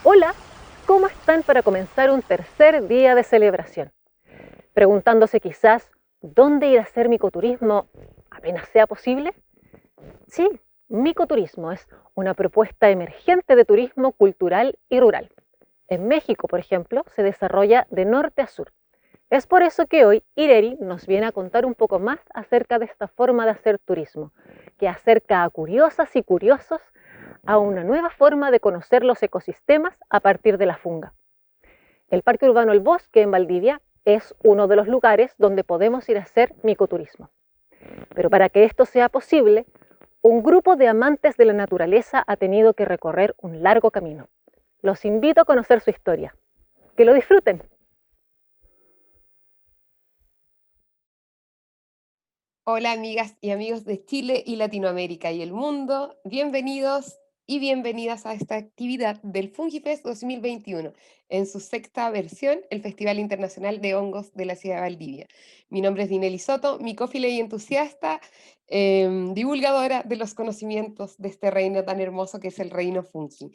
Hola, ¿cómo están para comenzar un tercer día de celebración? Preguntándose quizás dónde ir a hacer micoturismo apenas sea posible. Sí, micoturismo es una propuesta emergente de turismo cultural y rural. En México, por ejemplo, se desarrolla de norte a sur. Es por eso que hoy Ireri nos viene a contar un poco más acerca de esta forma de hacer turismo, que acerca a curiosas y curiosos a una nueva forma de conocer los ecosistemas a partir de la funga. El Parque Urbano El Bosque en Valdivia es uno de los lugares donde podemos ir a hacer micoturismo. Pero para que esto sea posible, un grupo de amantes de la naturaleza ha tenido que recorrer un largo camino. Los invito a conocer su historia. ¡Que lo disfruten! Hola amigas y amigos de Chile y Latinoamérica y el mundo, bienvenidos y bienvenidas a esta actividad del FungiFest 2021, en su sexta versión, el Festival Internacional de Hongos de la Ciudad de Valdivia. Mi nombre es Dinely Soto, micófila y entusiasta, divulgadora de los conocimientos de este reino tan hermoso que es el reino fungi.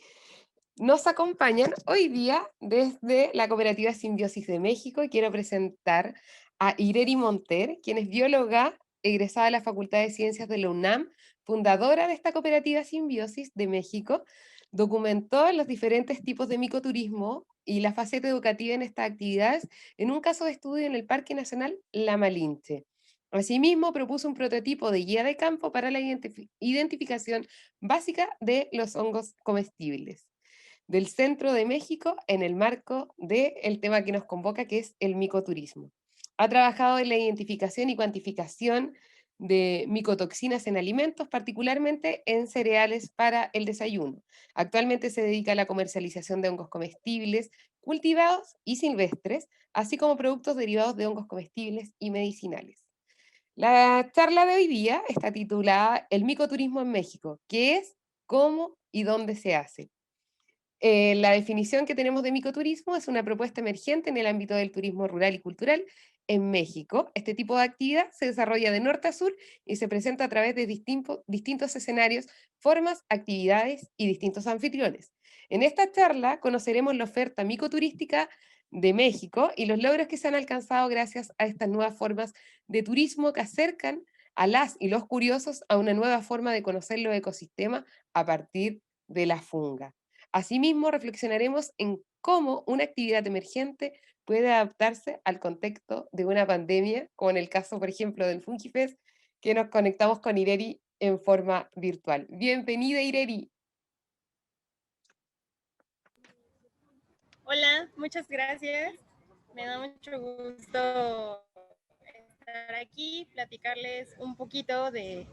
Nos acompañan hoy día desde la Cooperativa Simbiosis de México y quiero presentar a Ireri Monter, quien es bióloga egresada de la Facultad de Ciencias de la UNAM, fundadora de esta Cooperativa Simbiosis de México. Documentó los diferentes tipos de micoturismo y la faceta educativa en estas actividades en un caso de estudio en el Parque Nacional La Malinche. Asimismo, propuso un prototipo de guía de campo para la identificación básica de los hongos comestibles del centro de México en el marco del tema que nos convoca, que es el micoturismo. Ha trabajado en la identificación y cuantificación de micotoxinas en alimentos, particularmente en cereales para el desayuno. Actualmente se dedica a la comercialización de hongos comestibles, cultivados y silvestres, así como productos derivados de hongos comestibles y medicinales. La charla de hoy día está titulada El micoturismo en México: ¿qué es, cómo y dónde se hace? La definición que tenemos de micoturismo es una propuesta emergente en el ámbito del turismo rural y cultural en México. Este tipo de actividad se desarrolla de norte a sur y se presenta a través de distintos escenarios, formas, actividades y distintos anfitriones. En esta charla conoceremos la oferta micoturística de México y los logros que se han alcanzado gracias a estas nuevas formas de turismo que acercan a las y los curiosos a una nueva forma de conocer los ecosistemas a partir de la funga. Asimismo, reflexionaremos en cómo una actividad emergente puede adaptarse al contexto de una pandemia, como en el caso, por ejemplo, del FungiFest, que nos conectamos con Ireri en forma virtual. Bienvenida, Ireri. Hola, muchas gracias. Me da mucho gusto estar aquí, platicarles un poquito de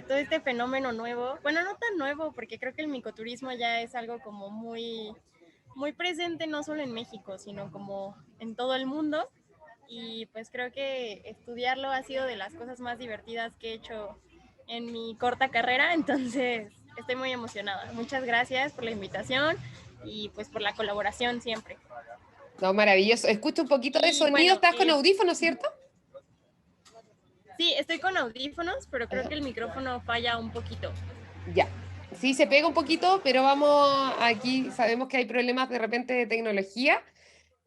todo este fenómeno nuevo. Bueno, no tan nuevo, porque creo que el micoturismo ya es algo como muy presente, no solo en México, sino como en todo el mundo. Y pues creo que estudiarlo ha sido de las cosas más divertidas que he hecho en mi corta carrera, entonces estoy muy emocionada. Muchas gracias por la invitación y pues por la colaboración siempre. No, maravilloso. Escucho un poquito de Y sonido. bueno, ¿Estás con audífonos, cierto? sí, estoy con audífonos, pero creo Ajá. que el micrófono falla un poquito. Ya. Sí, se pega un poquito, pero vamos aquí. Sabemos que hay problemas de repente de tecnología,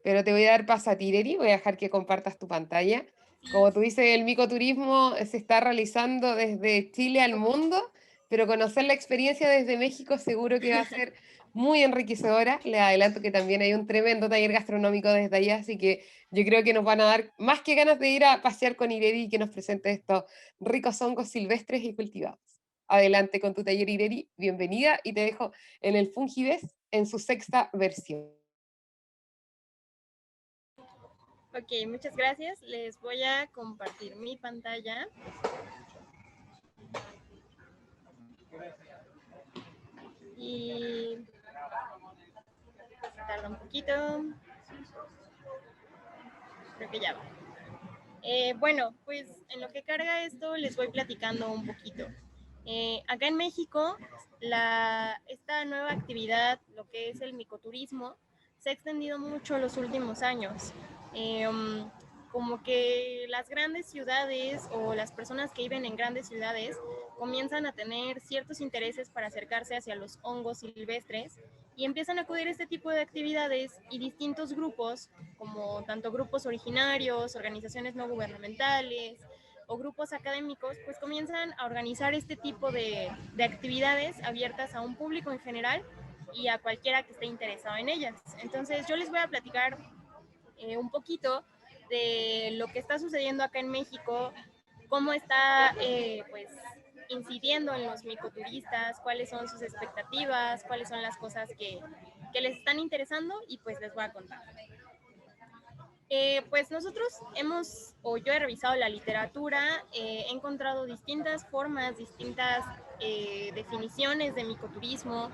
pero te voy a dar paso a ti, Ireri. Voy a dejar que compartas tu pantalla Como tú dices, el micoturismo se está realizando desde Chile al mundo, pero conocer la experiencia desde México seguro que va a ser muy enriquecedora. Le adelanto que también hay un tremendo taller gastronómico desde allá, así que yo creo que nos van a dar más que ganas de ir a pasear con Ireri y que nos presente estos ricos hongos silvestres y cultivados. Adelante con tu taller, Ireri, bienvenida y te dejo en el Fungibes en su sexta versión. Ok, muchas gracias. Les voy a compartir mi pantalla. Y tarda un poquito. Creo que ya va. Bueno, pues en lo que carga esto les voy platicando un poquito. Acá en México, esta nueva actividad, lo que es el micoturismo, se ha extendido mucho en los últimos años. Como que las grandes ciudades o las personas que viven en grandes ciudades comienzan a tener ciertos intereses para acercarse hacia los hongos silvestres y empiezan a acudir a este tipo de actividades y distintos grupos, como tanto grupos originarios, organizaciones no gubernamentales o grupos académicos, pues comienzan a organizar este tipo de actividades abiertas a un público en general y a cualquiera que esté interesado en ellas. Entonces yo les voy a platicar un poquito de lo que está sucediendo acá en México, cómo está pues incidiendo en los micoturistas, cuáles son sus expectativas, cuáles son las cosas que les están interesando y pues les voy a contar. Pues nosotros yo he revisado la literatura, he encontrado distintas formas, distintas definiciones de micoturismo.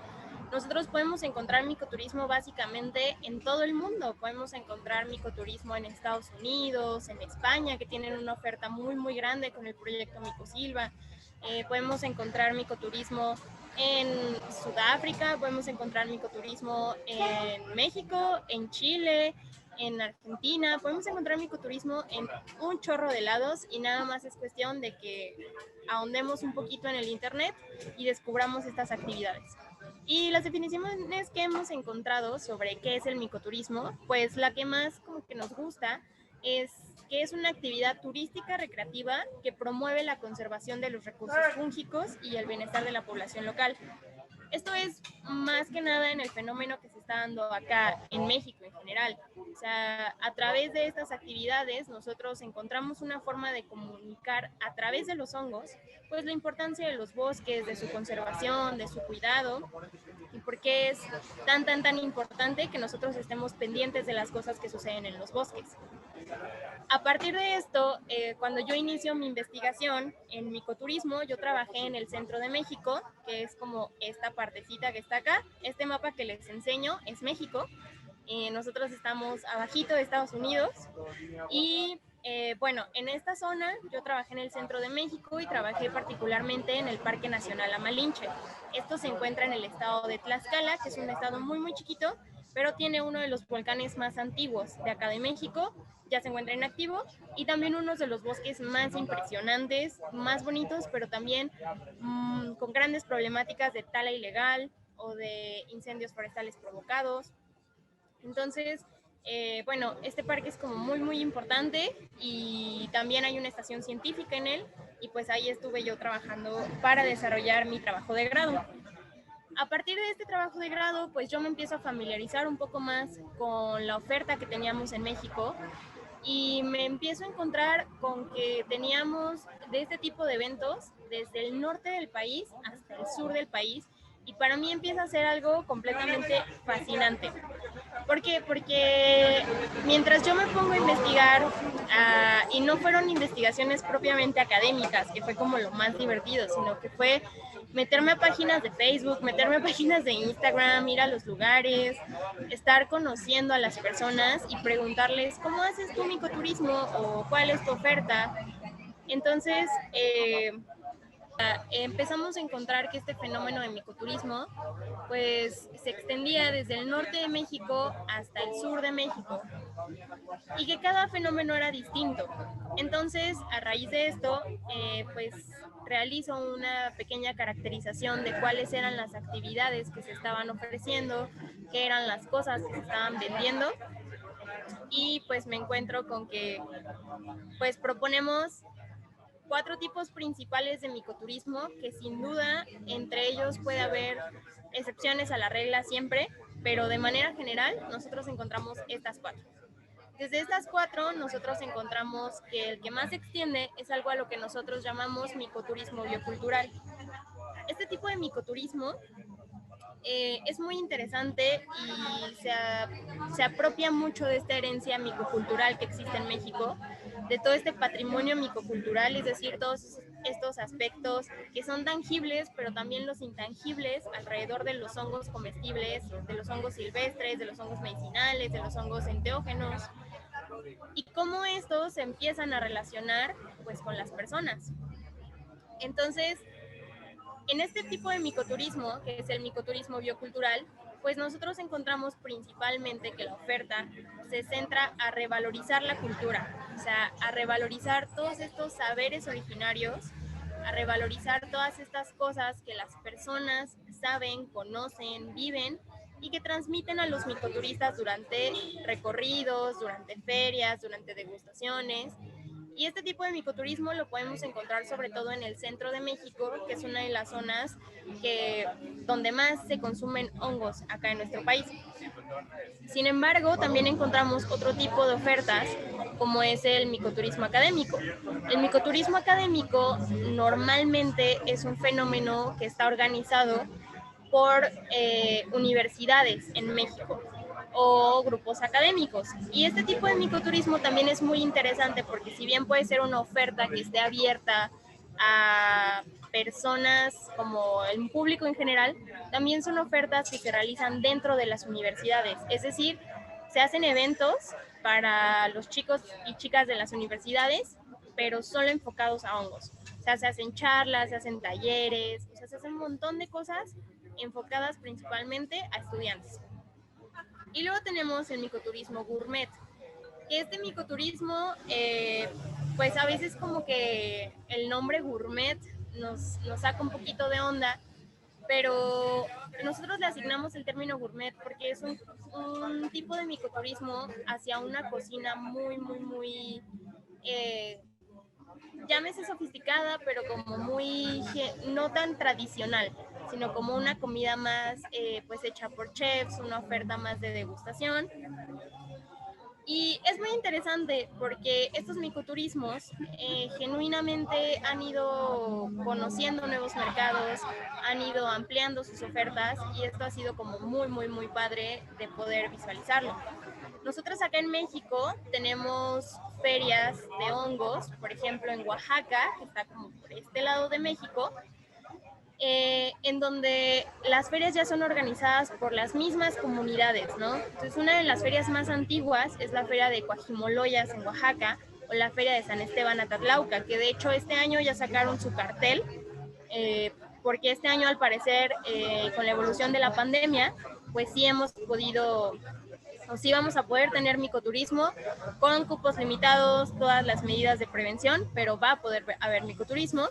Nosotros podemos encontrar micoturismo básicamente en todo el mundo. Podemos encontrar micoturismo en Estados Unidos, en España, que tienen una oferta muy, muy grande con el proyecto Micosilva. Podemos encontrar micoturismo en Sudáfrica, podemos encontrar micoturismo en México, en Chile, en Argentina, podemos encontrar micoturismo en un chorro de lados y nada más es cuestión de que ahondemos un poquito en el internet y descubramos estas actividades. Y las definiciones que hemos encontrado sobre qué es el micoturismo, pues la que más como que nos gusta es que es una actividad turística recreativa que promueve la conservación de los recursos fúngicos y el bienestar de la población local. Esto es más que nada en el fenómeno que se está dando acá en México en general. O sea, a través de estas actividades nosotros encontramos una forma de comunicar a través de los hongos, pues la importancia de los bosques, de su conservación, de su cuidado y por qué es tan importante que nosotros estemos pendientes de las cosas que suceden en los bosques. A partir de esto, cuando yo inicio mi investigación en micoturismo, yo trabajé en el centro de México, que es como esta partecita que está acá. Este mapa que les enseño es México. Nosotros estamos abajito de Estados Unidos y bueno, en esta zona yo trabajé en el centro de México y trabajé particularmente en el Parque Nacional Amalinche. Esto se encuentra en el estado de Tlaxcala, que es un estado muy, muy chiquito, pero tiene uno de los volcanes más antiguos de acá de México, ya se encuentra inactivo, y también uno de los bosques más impresionantes, más bonitos, pero también con grandes problemáticas de tala ilegal o de incendios forestales provocados. Entonces, bueno, este parque es como muy, muy importante y también hay una estación científica en él y pues ahí estuve yo trabajando para desarrollar mi trabajo de grado. A partir de este trabajo de grado, pues yo me empiezo a familiarizar un poco más con la oferta que teníamos en México y me empiezo a encontrar con que teníamos de este tipo de eventos desde el norte del país hasta el sur del país y para mí empieza a ser algo completamente fascinante. ¿Por qué? Porque mientras yo me pongo a investigar, y no fueron investigaciones propiamente académicas, que fue como lo más divertido, sino que fue meterme a páginas de Facebook, meterme a páginas de Instagram, ir a los lugares, estar conociendo a las personas y preguntarles, ¿cómo haces tu micoturismo? ¿O cuál es tu oferta? Entonces, empezamos a encontrar que este fenómeno de micoturismo pues se extendía desde el norte de México hasta el sur de México y que cada fenómeno era distinto. Entonces, a raíz de esto, pues realizo una pequeña caracterización de cuáles eran las actividades que se estaban ofreciendo, qué eran las cosas que se estaban vendiendo y pues me encuentro con que pues proponemos 4 tipos principales de micoturismo, que sin duda entre ellos puede haber excepciones a la regla siempre, pero de manera general nosotros encontramos estas 4. Desde estas 4 nosotros encontramos que el que más se extiende es algo a lo que nosotros llamamos micoturismo biocultural. Este tipo de micoturismo es muy interesante y se apropia mucho de esta herencia micocultural que existe en México, de todo este patrimonio micocultural, es decir, todos estos aspectos que son tangibles, pero también los intangibles alrededor de los hongos comestibles, de los hongos silvestres, de los hongos medicinales, de los hongos enteógenos, y cómo estos se empiezan a relacionar pues con las personas. Entonces, en este tipo de micoturismo, que es el micoturismo biocultural, pues nosotros encontramos principalmente que la oferta se centra a revalorizar la cultura, o sea, a revalorizar todos estos saberes originarios, a revalorizar todas estas cosas que las personas saben, conocen, viven y que transmiten a los micoturistas durante recorridos, durante ferias, durante degustaciones. Y este tipo de micoturismo lo podemos encontrar sobre todo en el centro de México, que es una de las zonas donde más se consumen hongos acá en nuestro país. Sin embargo, también encontramos otro tipo de ofertas, como es el micoturismo académico. El micoturismo académico normalmente es un fenómeno que está organizado por universidades en México o grupos académicos. Y este tipo de micoturismo también es muy interesante porque si bien puede ser una oferta que esté abierta a personas como el público en general, también son ofertas que se realizan dentro de las universidades. Es decir, se hacen eventos para los chicos y chicas de las universidades, pero solo enfocados a hongos. O sea, se hacen charlas, se hacen talleres, o sea, se hacen un montón de cosas enfocadas principalmente a estudiantes. Y luego tenemos el micoturismo gourmet, que este micoturismo, pues a veces como que el nombre gourmet nos saca un poquito de onda, pero nosotros le asignamos el término gourmet porque es un tipo de micoturismo hacia una cocina muy, muy, muy, llámese sofisticada, pero como muy, no tan tradicional, sino como una comida más pues hecha por chefs, una oferta más de degustación. Y es muy interesante porque estos micoturismos genuinamente han ido conociendo nuevos mercados, han ido ampliando sus ofertas y esto ha sido como muy, muy, muy padre de poder visualizarlo. Nosotros acá en México tenemos ferias de hongos, por ejemplo en Oaxaca, que está como por este lado de México, en donde las ferias ya son organizadas por las mismas comunidades, ¿no? Entonces, una de las ferias más antiguas es la feria de Coajimoloyas en Oaxaca o la feria de San Esteban Atatlauca, que de hecho este año ya sacaron su cartel, eh, porque este año al parecer, con la evolución de la pandemia, pues sí hemos podido o sí vamos a poder tener micoturismo con cupos limitados, todas las medidas de prevención, pero va a poder haber micoturismo.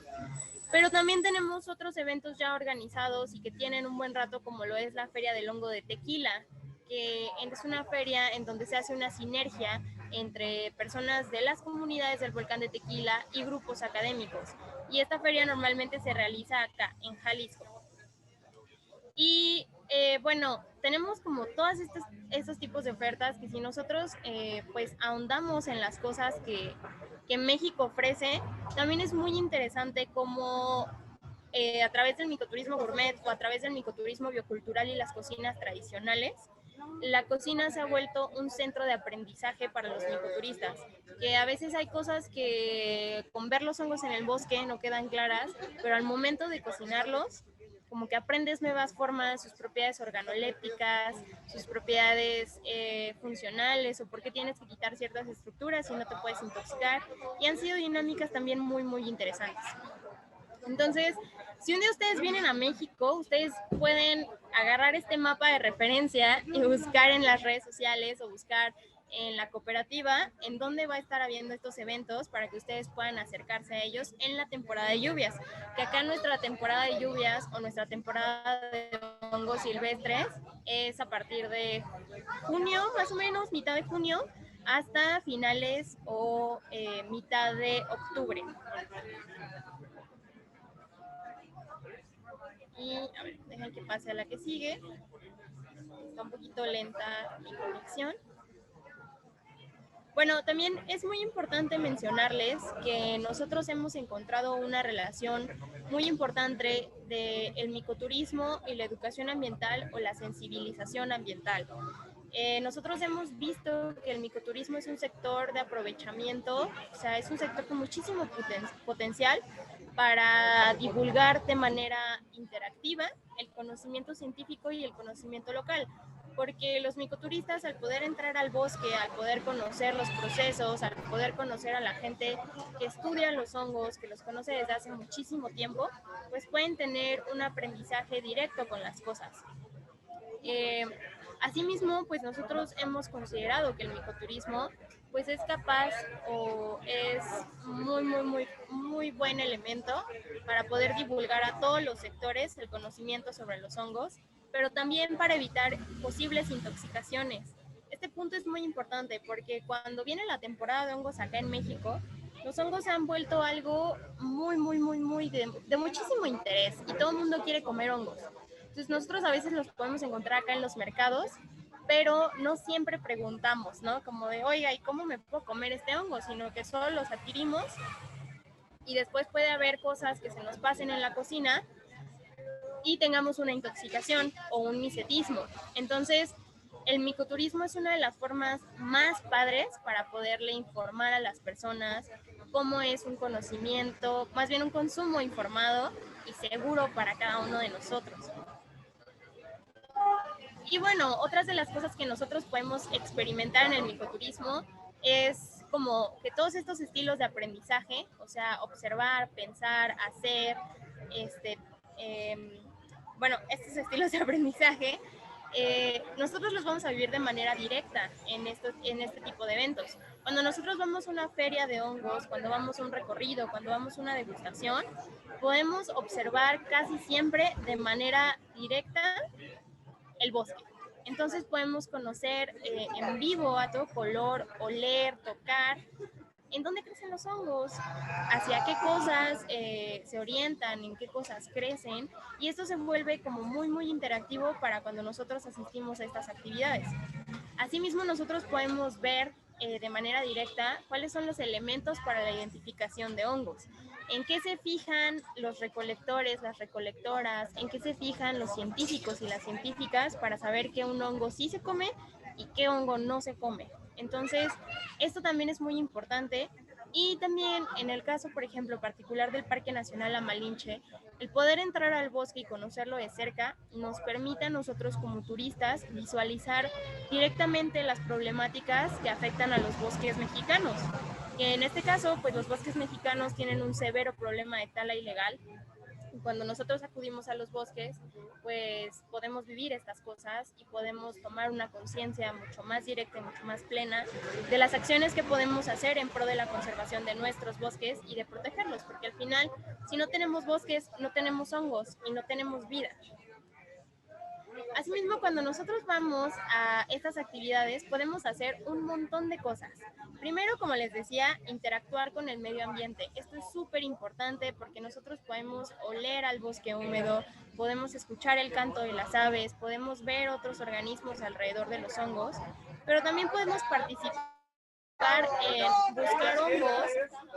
Pero también tenemos otros eventos ya organizados y que tienen un buen rato, como lo es la Feria del Hongo de Tequila, que es una feria en donde se hace una sinergia entre personas de las comunidades del volcán de Tequila y grupos académicos. Y esta feria normalmente se realiza acá, en Jalisco. Y bueno, tenemos como todos estos tipos de ofertas que si nosotros pues ahondamos en las cosas que México ofrece, también es muy interesante cómo a través del micoturismo gourmet o a través del micoturismo biocultural y las cocinas tradicionales, la cocina se ha vuelto un centro de aprendizaje para los micoturistas, que a veces hay cosas que con ver los hongos en el bosque no quedan claras, pero al momento de cocinarlos, como que aprendes nuevas formas, sus propiedades organolépticas, sus propiedades funcionales o por qué tienes que quitar ciertas estructuras y no te puedes intoxicar. Y han sido dinámicas también muy, muy interesantes. Entonces, si un día ustedes vienen a México, ustedes pueden agarrar este mapa de referencia y buscar en las redes sociales o buscar en la cooperativa en dónde va a estar habiendo estos eventos para que ustedes puedan acercarse a ellos en la temporada de lluvias. Que acá nuestra temporada de lluvias o nuestra temporada de hongos silvestres es a partir de junio, más o menos, mitad de junio, hasta finales o mitad de octubre. Y a ver, dejen que pase a la que sigue. Está un poquito lenta mi conexión. Bueno, también es muy importante mencionarles que nosotros hemos encontrado una relación muy importante del micoturismo y la educación ambiental o la sensibilización ambiental. Nosotros hemos visto que el micoturismo es un sector de aprovechamiento, o sea, es un sector con muchísimo potencial para divulgar de manera interactiva el conocimiento científico y el conocimiento local, porque los micoturistas, al poder entrar al bosque, al poder conocer los procesos, al poder conocer a la gente que estudia los hongos, que los conoce desde hace muchísimo tiempo, pues pueden tener un aprendizaje directo con las cosas. Asimismo, pues nosotros hemos considerado que el micoturismo pues es capaz o es muy buen elemento para poder divulgar a todos los sectores el conocimiento sobre los hongos, pero también para evitar posibles intoxicaciones. Este punto es muy importante porque cuando viene la temporada de hongos acá en México, los hongos se han vuelto algo muy de muchísimo interés y todo el mundo quiere comer hongos. Entonces nosotros a veces los podemos encontrar acá en los mercados, pero no siempre preguntamos, ¿no? Como de, oiga, ¿y cómo me puedo comer este hongo? Sino que solo los adquirimos y después puede haber cosas que se nos pasen en la cocina y tengamos una intoxicación o un micetismo. Entonces, el micoturismo es una de las formas más padres para poderle informar a las personas cómo es un conocimiento, más bien un consumo informado y seguro para cada uno de nosotros. Y bueno, otras de las cosas que nosotros podemos experimentar en el micoturismo es como que todos estos estilos de aprendizaje, o sea, observar, pensar, hacer, estos estilos de aprendizaje, nosotros los vamos a vivir de manera directa en este tipo de eventos. Cuando nosotros vamos a una feria de hongos, cuando vamos a un recorrido, cuando vamos a una degustación, podemos observar casi siempre de manera directa el bosque. Entonces podemos conocer en vivo a todo color, oler, tocar, en dónde crecen los hongos, hacia qué cosas se orientan, en qué cosas crecen, y esto se vuelve como muy interactivo para cuando nosotros asistimos a estas actividades. Asimismo, nosotros podemos ver de manera directa cuáles son los elementos para la identificación de hongos, en qué se fijan los recolectores, las recolectoras, en qué se fijan los científicos y las científicas para saber qué un hongo sí se come y qué hongo no se come. Entonces, esto también es muy importante. Y también en el caso, por ejemplo, particular del Parque Nacional La Malinche, el poder entrar al bosque y conocerlo de cerca nos permite a nosotros como turistas visualizar directamente las problemáticas que afectan a los bosques mexicanos. Que en este caso, pues los bosques mexicanos tienen un severo problema de tala ilegal. Cuando nosotros acudimos a los bosques, pues podemos vivir estas cosas y podemos tomar una conciencia mucho más directa y mucho más plena de las acciones que podemos hacer en pro de la conservación de nuestros bosques y de protegerlos, porque al final, si no tenemos bosques, no tenemos hongos y no tenemos vida. Asimismo, cuando nosotros vamos a estas actividades, podemos hacer un montón de cosas. Primero, como les decía, interactuar con el medio ambiente. Esto es súper importante porque nosotros podemos oler al bosque húmedo, podemos escuchar el canto de las aves, podemos ver otros organismos alrededor de los hongos, pero también podemos participar en buscar hongos,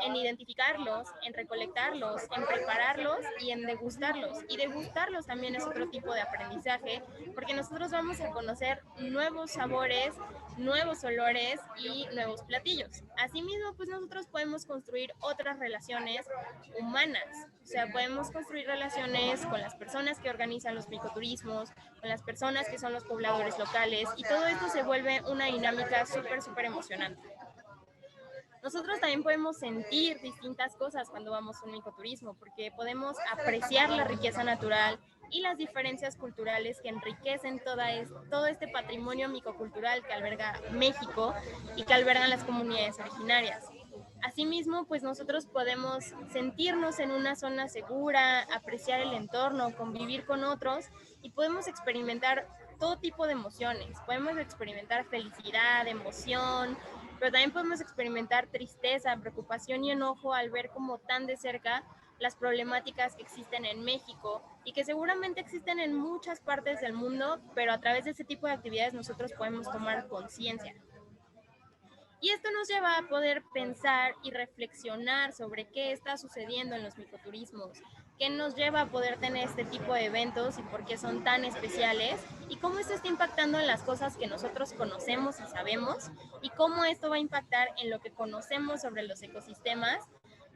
en identificarlos, en recolectarlos, en prepararlos y en degustarlos. Y degustarlos también es otro tipo de aprendizaje, porque nosotros vamos a conocer nuevos sabores, nuevos olores y nuevos platillos. Asimismo, pues nosotros podemos construir otras relaciones humanas, o sea, podemos construir relaciones con las personas que organizan los micoturismos, con las personas que son los pobladores locales, y todo esto se vuelve una dinámica súper emocionante. Nosotros también podemos sentir distintas cosas cuando vamos a un micoturismo, porque podemos apreciar la riqueza natural y las diferencias culturales que enriquecen todo este patrimonio micocultural que alberga México y que albergan las comunidades originarias. Asimismo, pues nosotros podemos sentirnos en una zona segura, apreciar el entorno, convivir con otros y podemos experimentar todo tipo de emociones. Podemos experimentar felicidad, emoción, pero también podemos experimentar tristeza, preocupación y enojo al ver como tan de cerca las problemáticas que existen en México y que seguramente existen en muchas partes del mundo, pero a través de este tipo de actividades nosotros podemos tomar conciencia. Y esto nos lleva a poder pensar y reflexionar sobre qué está sucediendo en los micoturismos, qué nos lleva a poder tener este tipo de eventos y por qué son tan especiales y cómo esto está impactando en las cosas que nosotros conocemos y sabemos y cómo esto va a impactar en lo que conocemos sobre los ecosistemas,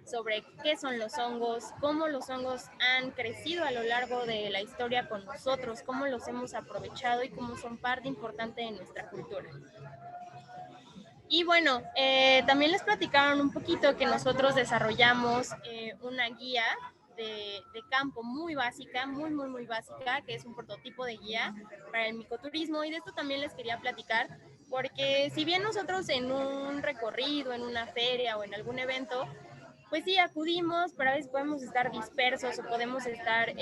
sobre qué son los hongos, cómo los hongos han crecido a lo largo de la historia con nosotros, cómo los hemos aprovechado y cómo son parte importante de nuestra cultura. Y bueno, también les platicaron un poquito que nosotros desarrollamos una guía de campo muy básica, muy básica, que es un prototipo de guía para el micoturismo. Y de esto también les quería platicar, porque si bien nosotros en un recorrido, en una feria o en algún evento, pues sí, acudimos, pero a veces podemos estar dispersos o podemos estar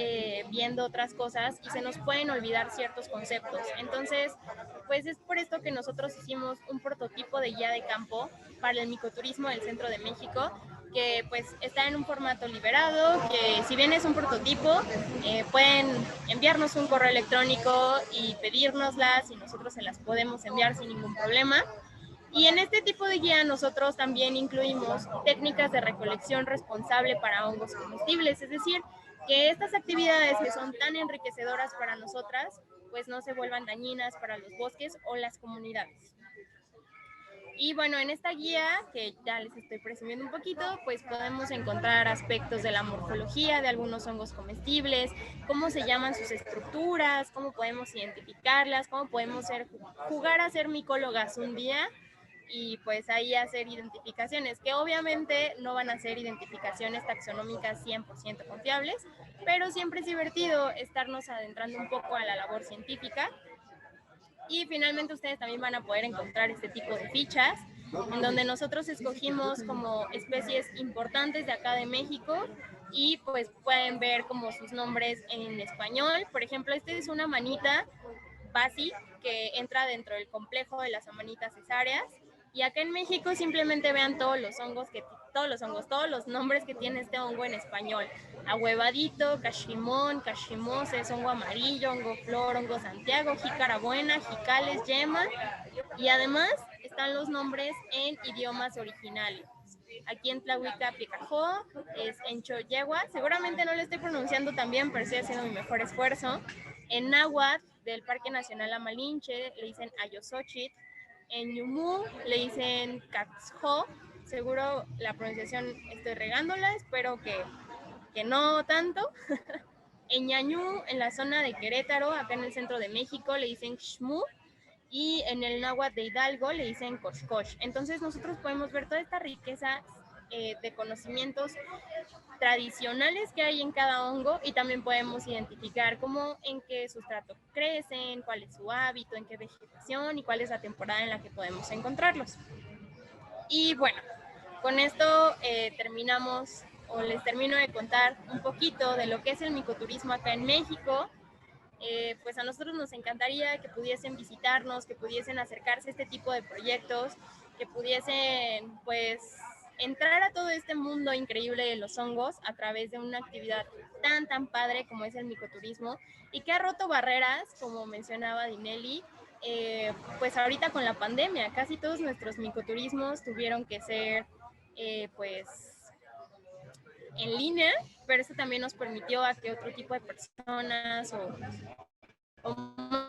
viendo otras cosas y se nos pueden olvidar ciertos conceptos. Entonces, pues es por esto que nosotros hicimos un prototipo de guía de campo para el micoturismo del centro de México, que pues está en un formato liberado, que si bien es un prototipo, pueden enviarnos un correo electrónico y pedírnoslas y nosotros se las podemos enviar sin ningún problema. Y en este tipo de guía nosotros también incluimos técnicas de recolección responsable para hongos comestibles, es decir, que estas actividades que son tan enriquecedoras para nosotras, pues no se vuelvan dañinas para los bosques o las comunidades. Y bueno, en esta guía, que ya les estoy presumiendo un poquito, pues podemos encontrar aspectos de la morfología de algunos hongos comestibles, cómo se llaman sus estructuras, cómo podemos identificarlas, cómo podemos jugar a ser micólogas un día y pues ahí hacer identificaciones, que obviamente no van a ser identificaciones taxonómicas 100% confiables, pero siempre es divertido estarnos adentrando un poco a la labor científica. Y finalmente ustedes también van a poder encontrar este tipo de fichas, en donde nosotros escogimos como especies importantes de acá de México y pues pueden ver como sus nombres en español. Por ejemplo, este es una amanita basi que entra dentro del complejo de las amanitas cesáreas. Y acá en México simplemente vean todos los nombres que tiene este hongo en español. Ahuevadito, cachimón, cachimoses, hongo amarillo, hongo flor, hongo Santiago, jícara buena, jicales, yema. Y además están los nombres en idiomas originales. Aquí en Tlahuica, Piecajó, es Encho Yegua. Seguramente no lo estoy pronunciando tan bien, pero estoy haciendo mi mejor esfuerzo. En náhuatl, del Parque Nacional Amalinche, le dicen Ayosochit. En Ñumú le dicen Caxjo. Seguro la pronunciación estoy regándola, espero que no tanto. En Ñañú, en la zona de Querétaro, acá en el centro de México, le dicen Xmu. Y en el náhuatl de Hidalgo le dicen Coxcox. Entonces nosotros podemos ver toda esta riqueza de conocimientos tradicionales que hay en cada hongo y también podemos identificar cómo, en qué sustrato crecen, cuál es su hábito, en qué vegetación y cuál es la temporada en la que podemos encontrarlos. Y bueno, con esto terminamos o les termino de contar un poquito de lo que es el micoturismo acá en México. Pues a nosotros nos encantaría que pudiesen visitarnos, que pudiesen acercarse a este tipo de proyectos, que pudiesen pues entrar a todo este mundo increíble de los hongos a través de una actividad tan padre como es el micoturismo y que ha roto barreras, como mencionaba Dinelli, pues ahorita con la pandemia, casi todos nuestros micoturismos tuvieron que ser pues en línea, pero eso también nos permitió a que otro tipo de personas o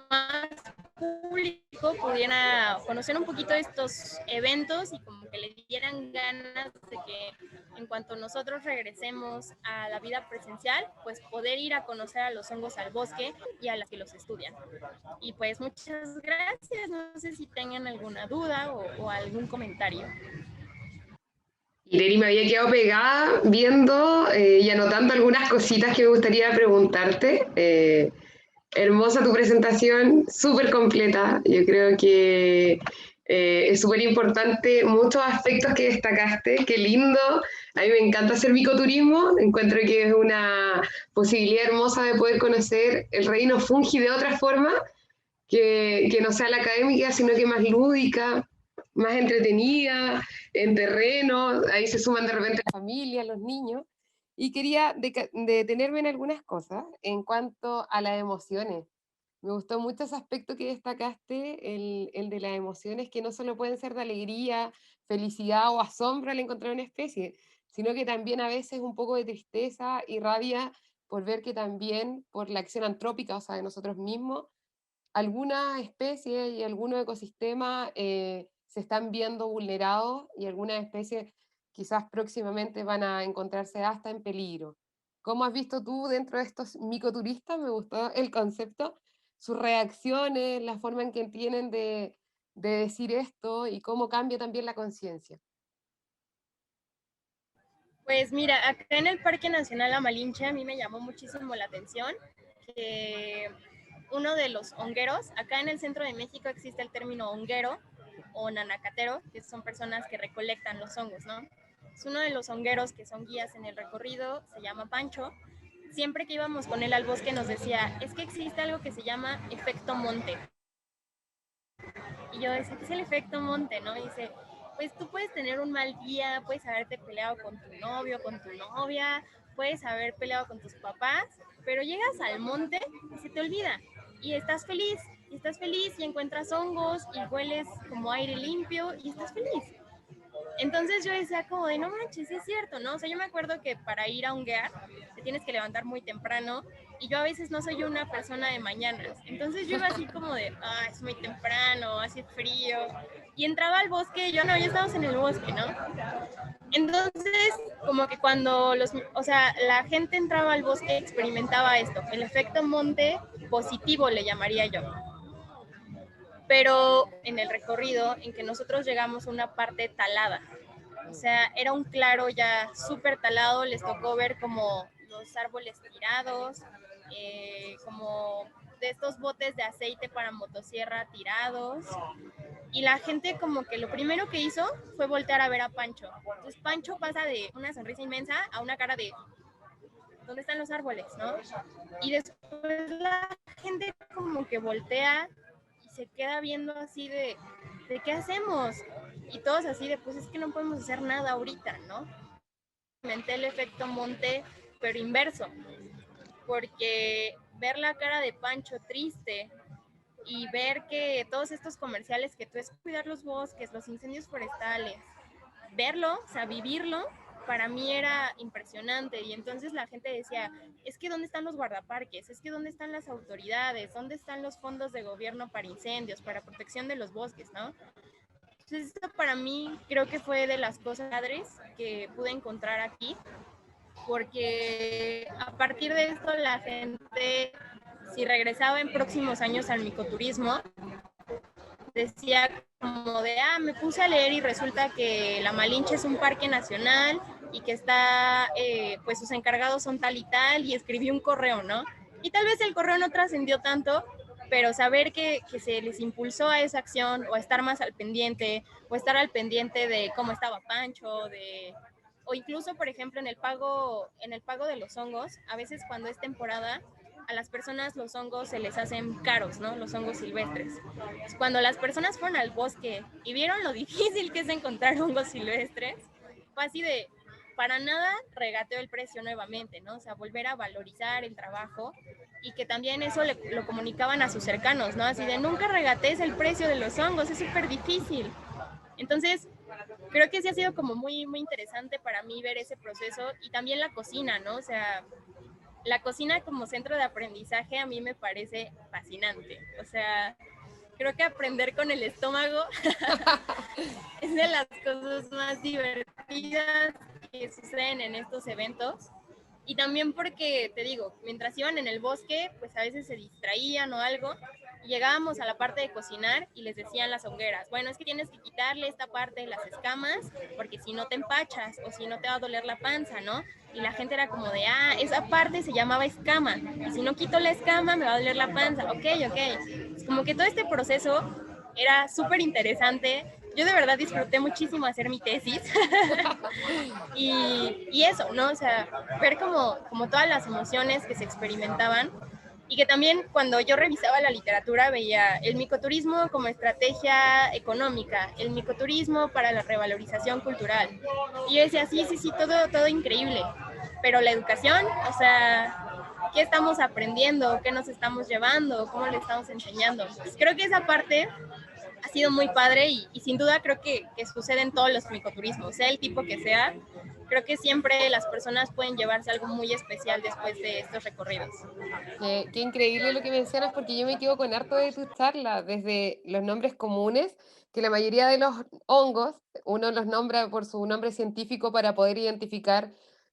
más público pudiera conocer un poquito de estos eventos y como que le dieran ganas de que en cuanto nosotros regresemos a la vida presencial, pues poder ir a conocer a los hongos al bosque y a las que los estudian. Y pues muchas gracias, no sé si tengan alguna duda o algún comentario. Irene, me había quedado pegada viendo y anotando algunas cositas que me gustaría preguntarte. Hermosa tu presentación, súper completa. Yo creo que es súper importante muchos aspectos que destacaste. Qué lindo. A mí me encanta hacer micoturismo. Encuentro que es una posibilidad hermosa de poder conocer el reino fungi de otra forma, que no sea la académica, sino que más lúdica, más entretenida, en terreno, ahí se suman de repente la familia, los niños, y quería detenerme en algunas cosas en cuanto a las emociones. Me gustó mucho ese aspecto que destacaste, el de las emociones que no solo pueden ser de alegría, felicidad o asombro al encontrar una especie, sino que también a veces un poco de tristeza y rabia por ver que también por la acción antrópica, o sea, de nosotros mismos, algunas especies y algunos ecosistemas se están viendo vulnerados y algunas especies quizás próximamente van a encontrarse hasta en peligro. ¿Cómo has visto tú dentro de estos micoturistas? Me gustó el concepto, sus reacciones, la forma en que tienen de decir esto y cómo cambia también la conciencia. Pues mira, acá en el Parque Nacional La Malinche a mí me llamó muchísimo la atención que uno de los hongueros, acá en el centro de México existe el término honguero o nanacatero, que son personas que recolectan los hongos, ¿no? Es uno de los hongueros que son guías en el recorrido, se llama Pancho. Siempre que íbamos con él al bosque nos decía, es que existe algo que se llama efecto monte. Y yo decía, ¿qué es el efecto monte, no? Y dice, pues tú puedes tener un mal día, puedes haberte peleado con tu novio, con tu novia, puedes haber peleado con tus papás, pero llegas al monte y se te olvida. Y estás feliz y encuentras hongos y hueles como aire limpio y estás feliz. Entonces yo decía como de, no manches, es cierto, ¿no? O sea, yo me acuerdo que para ir a honguear te tienes que levantar muy temprano y yo a veces no soy una persona de mañanas. Entonces yo iba así como de, ah, es muy temprano, hace frío. Y entraba al bosque, yo no, ya estábamos en el bosque, ¿no? Entonces, como que cuando o sea, la gente entraba al bosque experimentaba esto, el efecto monte positivo le llamaría yo. Pero en el recorrido en que nosotros llegamos a una parte talada, o sea, era un claro ya súper talado, les tocó ver como los árboles tirados, como de estos botes de aceite para motosierra tirados, y la gente como que lo primero que hizo fue voltear a ver a Pancho. Entonces Pancho pasa de una sonrisa inmensa a una cara de ¿dónde están los árboles? ¿No? Y después la gente como que voltea y se queda viendo así de ¿qué hacemos? Y todos así de, pues es que no podemos hacer nada ahorita, ¿no? Menté el efecto monte, pero inverso, porque ver la cara de Pancho triste y ver que todos estos comerciales que tú es cuidar los bosques, los incendios forestales, verlo, o sea, vivirlo, para mí era impresionante. Y entonces la gente decía, es que ¿dónde están los guardaparques? Es que ¿dónde están las autoridades? ¿Dónde están los fondos de gobierno para incendios, para protección de los bosques, ¿no? Entonces esto para mí creo que fue de las cosas padres que pude encontrar aquí, porque a partir de esto la gente, si regresaba en próximos años al micoturismo, decía como de, ah, me puse a leer y resulta que La Malinche es un parque nacional y que está, pues sus encargados son tal y escribí un correo, ¿no? Y tal vez el correo no trascendió tanto, pero saber que se les impulsó a esa acción o a estar más al pendiente o estar al pendiente de cómo estaba Pancho, o incluso, por ejemplo, en el pago de los hongos, a veces cuando es temporada, a las personas los hongos se les hacen caros, ¿no? Los hongos silvestres. Cuando las personas fueron al bosque y vieron lo difícil que es encontrar hongos silvestres, fue así de, para nada regateó el precio nuevamente, ¿no? O sea, volver a valorizar el trabajo y que también eso lo comunicaban a sus cercanos, ¿no? Así de, nunca regatees el precio de los hongos, es súper difícil. Entonces, creo que sí ha sido como muy, muy interesante para mí ver ese proceso y también la cocina, ¿no? O sea, la cocina como centro de aprendizaje a mí me parece fascinante. O sea, creo que aprender con el estómago es de las cosas más divertidas que suceden en estos eventos. Y también porque, te digo, mientras iban en el bosque, pues a veces se distraían o algo. Y llegábamos a la parte de cocinar y les decían las hogueras, bueno, es que tienes que quitarle esta parte de las escamas porque si no te empachas o si no te va a doler la panza, ¿no? Y la gente era como de, ah, esa parte se llamaba escama. Y si no quito la escama me va a doler la panza. Ok. Es como que todo este proceso era súper interesante. Yo de verdad disfruté muchísimo hacer mi tesis y eso, ¿no? O sea, ver como todas las emociones que se experimentaban y que también cuando yo revisaba la literatura veía el micoturismo como estrategia económica, el micoturismo para la revalorización cultural. Y yo decía, sí, sí, sí, todo increíble, pero la educación, o sea, ¿qué estamos aprendiendo? ¿Qué nos estamos llevando? ¿Cómo le estamos enseñando? Pues creo que esa parte ha sido muy padre y sin duda creo que sucede en todos los micoturismos, sea el tipo que sea, creo que siempre las personas pueden llevarse algo muy especial después de estos recorridos. Qué increíble lo que mencionas, porque yo me quedo con harto de tu charla, desde los nombres comunes, que la mayoría de los hongos, uno los nombra por su nombre científico para poder identificar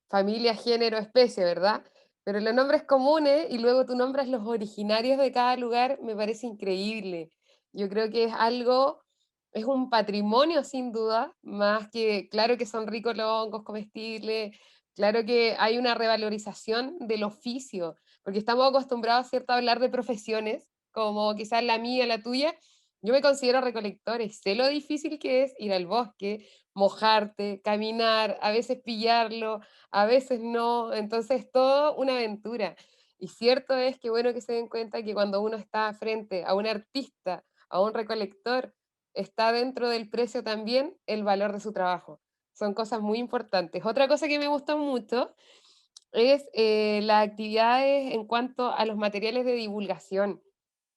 familia, género, especie, ¿verdad? Pero los nombres comunes y luego tú nombras los originarios de cada lugar, me parece increíble. Yo creo que es algo, es un patrimonio sin duda, más que, claro que son ricos los hongos comestibles, claro que hay una revalorización del oficio porque estamos acostumbrados, ¿cierto?, a hablar de profesiones, como quizás la mía, la tuya. Yo me considero recolector y sé lo difícil que es ir al bosque, mojarte, caminar, a veces pillarlo, a veces no, entonces todo una aventura. Y cierto es que bueno que se den cuenta que cuando uno está frente a un artista, a un recolector, está dentro del precio también el valor de su trabajo. Son cosas muy importantes. Otra cosa que me gusta mucho es las actividades en cuanto a los materiales de divulgación.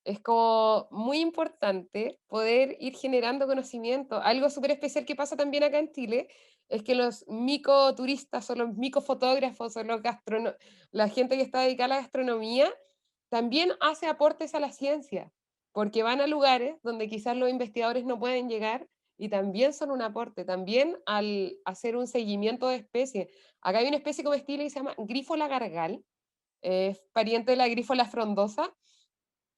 Es como muy importante poder ir generando conocimiento. Algo súper especial que pasa también acá en Chile es que los micoturistas o los micofotógrafos o la gente que está dedicada a la gastronomía también hace aportes a la ciencia, porque van a lugares donde quizás los investigadores no pueden llegar y también son un aporte, también al hacer un seguimiento de especies. Acá hay una especie comestible que se llama Grífola gargal, es pariente de la Grífola frondosa,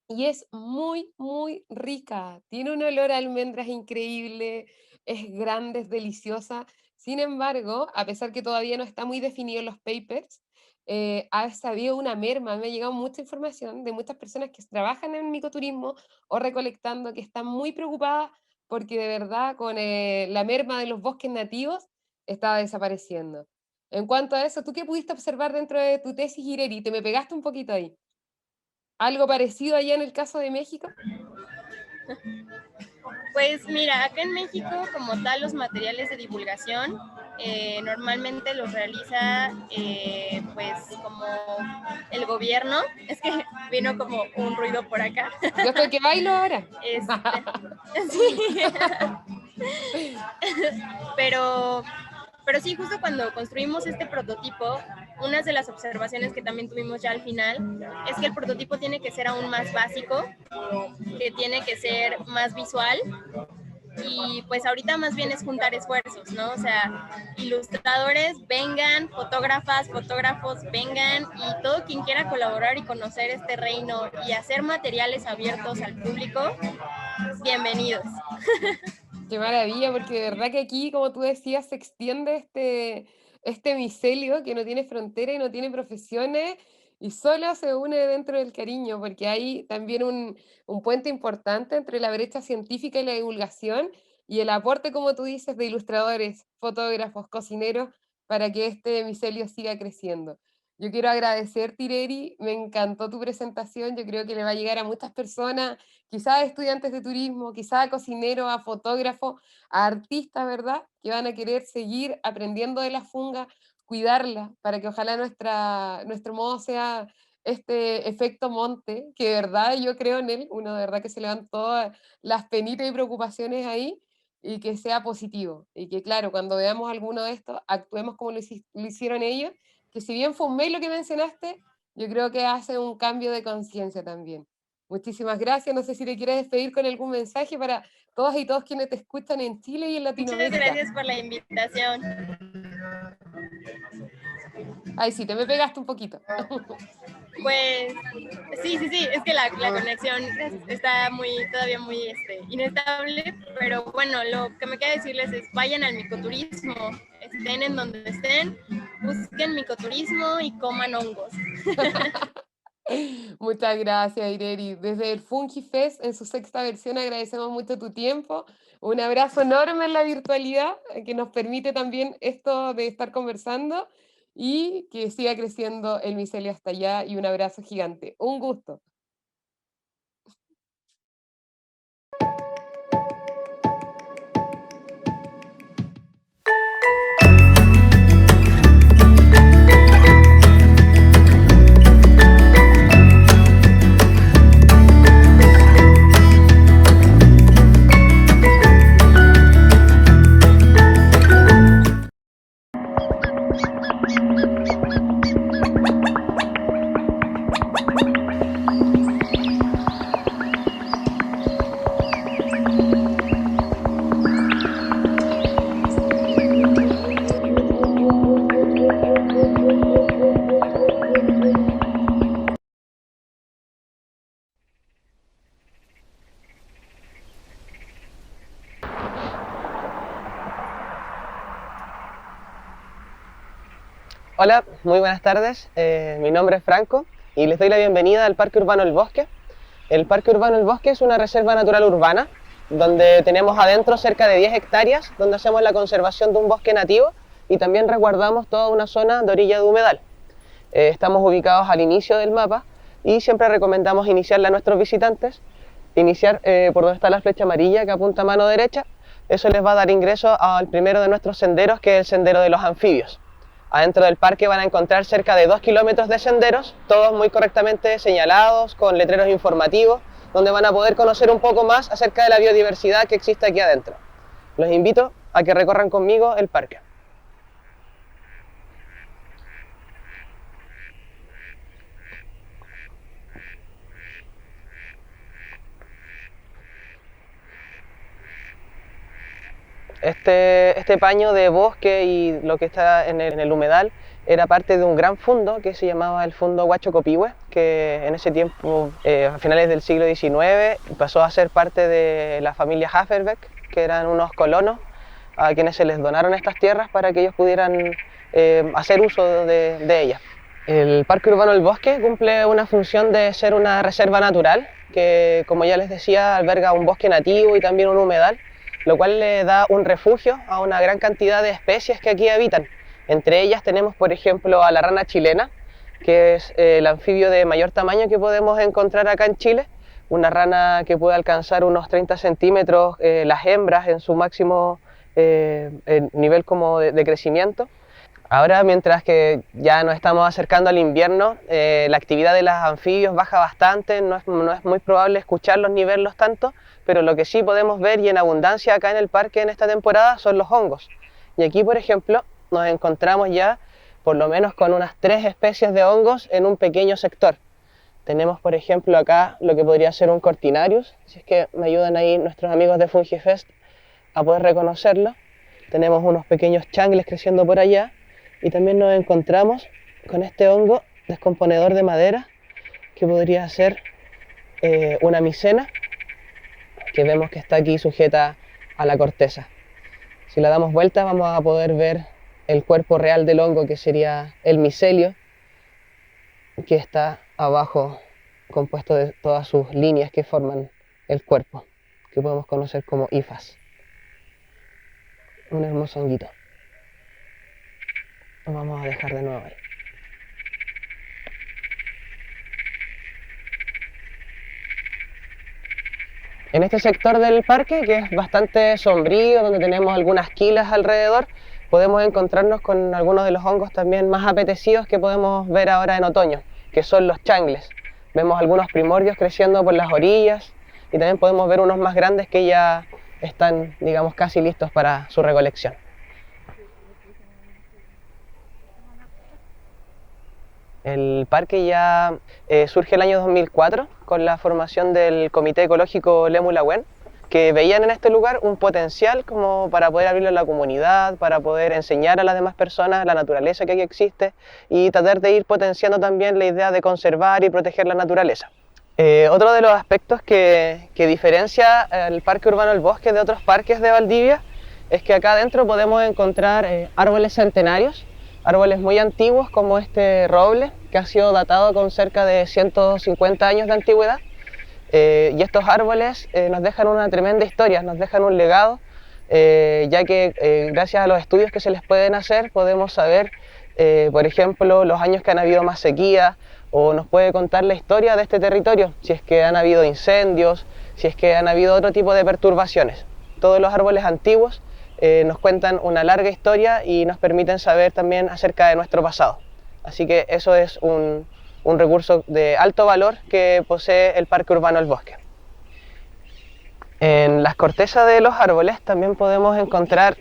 y es muy, muy rica. Tiene un olor a almendras increíble, es grande, es deliciosa. Sin embargo, a pesar que todavía no está muy definido en los papers, ha sabido una merma. Me ha llegado mucha información de muchas personas que trabajan en micoturismo o recolectando, que están muy preocupadas porque de verdad con la merma de los bosques nativos está desapareciendo. En cuanto a eso, ¿tú qué pudiste observar dentro de tu tesis, Ireri? Te me pegaste un poquito ahí. ¿Algo parecido allá en el caso de México? Pues mira, acá en México como tal los materiales de divulgación normalmente los realiza pues como el gobierno. Es que vino como un ruido por acá. Yo estoy que bailo ahora. Este, sí. pero, pero sí, justo cuando construimos este prototipo, una de las observaciones que también tuvimos ya al final es que el prototipo tiene que ser aún más básico, que tiene que ser más visual y pues ahorita más bien es juntar esfuerzos, ¿no? O sea, ilustradores vengan, fotógrafos vengan y todo quien quiera colaborar y conocer este reino y hacer materiales abiertos al público, bienvenidos. Qué maravilla, porque de verdad que aquí, como tú decías, se extiende este micelio que no tiene frontera y no tiene profesiones y solo se une dentro del cariño, porque hay también un puente importante entre la brecha científica y la divulgación y el aporte, como tú dices, de ilustradores, fotógrafos, cocineros, para que este micelio siga creciendo. Yo quiero agradecer, Tireri, me encantó tu presentación, yo creo que le va a llegar a muchas personas, quizás a estudiantes de turismo, quizás a cocineros, a fotógrafos, a artistas, ¿verdad? Que van a querer seguir aprendiendo de la funga, cuidarla, para que ojalá nuestro modo sea este efecto monte, que de verdad yo creo en él, uno de verdad que se le van todas las penitas y preocupaciones ahí, y que sea positivo, y que claro, cuando veamos alguno de estos, actuemos como lo hicieron ellos, que si bien fue un mail lo que mencionaste, yo creo que hace un cambio de conciencia también. Muchísimas gracias. No sé si te quieres despedir con algún mensaje para todas y todos quienes te escuchan en Chile y en Muchas Latinoamérica. gracias por la invitación. Ay, sí, te me pegaste un poquito. Pues sí, es que la conexión está todavía muy inestable, pero bueno, lo que me queda decirles es vayan al micoturismo, estén en donde estén, busquen micoturismo y coman hongos. Muchas gracias, Ireri. Desde el FungiFest, en su sexta versión, agradecemos mucho tu tiempo. Un abrazo enorme en la virtualidad, que nos permite también esto de estar conversando. y que siga creciendo el micelio hasta allá y un abrazo gigante. Un gusto. Hola, muy buenas tardes. Mi nombre es Franco y les doy la bienvenida al Parque Urbano El Bosque. El Parque Urbano El Bosque es una reserva natural urbana donde tenemos adentro cerca de 10 hectáreas donde hacemos la conservación de un bosque nativo y también resguardamos toda una zona de orilla de humedal. Estamos ubicados al inicio del mapa y siempre recomendamos iniciarle a nuestros visitantes, iniciar por donde está la flecha amarilla que apunta a mano derecha. Eso les va a dar ingreso al primero de nuestros senderos, que es el sendero de los anfibios. Adentro del parque van a encontrar cerca de 2 kilómetros de senderos, todos muy correctamente señalados, con letreros informativos, donde van a poder conocer un poco más acerca de la biodiversidad que existe aquí adentro. Los invito a que recorran conmigo el parque. Este paño de bosque y lo que está en el humedal era parte de un gran fundo que se llamaba el Fundo Huacho Copihue, que en ese tiempo, a finales del siglo XIX, pasó a ser parte de la familia Haferbeck, que eran unos colonos a quienes se les donaron estas tierras para que ellos pudieran hacer uso de ellas. El Parque Urbano El Bosque cumple una función de ser una reserva natural, que, como ya les decía, alberga un bosque nativo y también un humedal, lo cual le da un refugio a una gran cantidad de especies que aquí habitan. Entre ellas tenemos, por ejemplo, a la rana chilena, que es el anfibio de mayor tamaño que podemos encontrar acá en Chile, una rana que puede alcanzar unos 30 centímetros, las hembras en su máximo nivel como de crecimiento. Ahora, mientras que ya nos estamos acercando al invierno, la actividad de los anfibios baja bastante, no es muy probable escucharlos ni verlos tanto, pero lo que sí podemos ver y en abundancia acá en el parque en esta temporada son los hongos. Y aquí, por ejemplo, nos encontramos ya por lo menos con unas 3 especies de hongos en un pequeño sector. Tenemos, por ejemplo, acá lo que podría ser un Cortinarius, si es que me ayudan ahí nuestros amigos de FungiFest a poder reconocerlo. Tenemos unos pequeños changles creciendo por allá. Y también nos encontramos con este hongo descomponedor de madera, que podría ser una micena, que vemos que está aquí sujeta a la corteza. Si la damos vuelta vamos a poder ver el cuerpo real del hongo, que sería el micelio, que está abajo, compuesto de todas sus líneas que forman el cuerpo, que podemos conocer como hifas. Un hermoso honguito. Lo vamos a dejar de nuevo ahí. En este sector del parque, que es bastante sombrío, donde tenemos algunas quilas alrededor, podemos encontrarnos con algunos de los hongos también más apetecidos que podemos ver ahora en otoño, que son los changles. Vemos algunos primordios creciendo por las orillas y también podemos ver unos más grandes que ya están, digamos, casi listos para su recolección. El parque ya surge el año 2004 con la formación del Comité Ecológico Lemu-Lahuen, que veían en este lugar un potencial como para poder abrirlo a la comunidad, para poder enseñar a las demás personas la naturaleza que aquí existe y tratar de ir potenciando también la idea de conservar y proteger la naturaleza. Otro de los aspectos que diferencia el Parque Urbano El Bosque de otros parques de Valdivia es que acá adentro podemos encontrar árboles centenarios, árboles muy antiguos como este roble, que ha sido datado con cerca de 150 años de antigüedad. Y estos árboles nos dejan una tremenda historia, nos dejan un legado, ya que gracias a los estudios que se les pueden hacer podemos saber por ejemplo, los años que han habido más sequía, o nos puede contar la historia de este territorio, si es que han habido incendios, si es que han habido otro tipo de perturbaciones. Todos los árboles antiguos nos cuentan una larga historia y nos permiten saber también acerca de nuestro pasado. Así que eso es un recurso de alto valor que posee el Parque Urbano El Bosque. En las cortezas de los árboles también podemos encontrar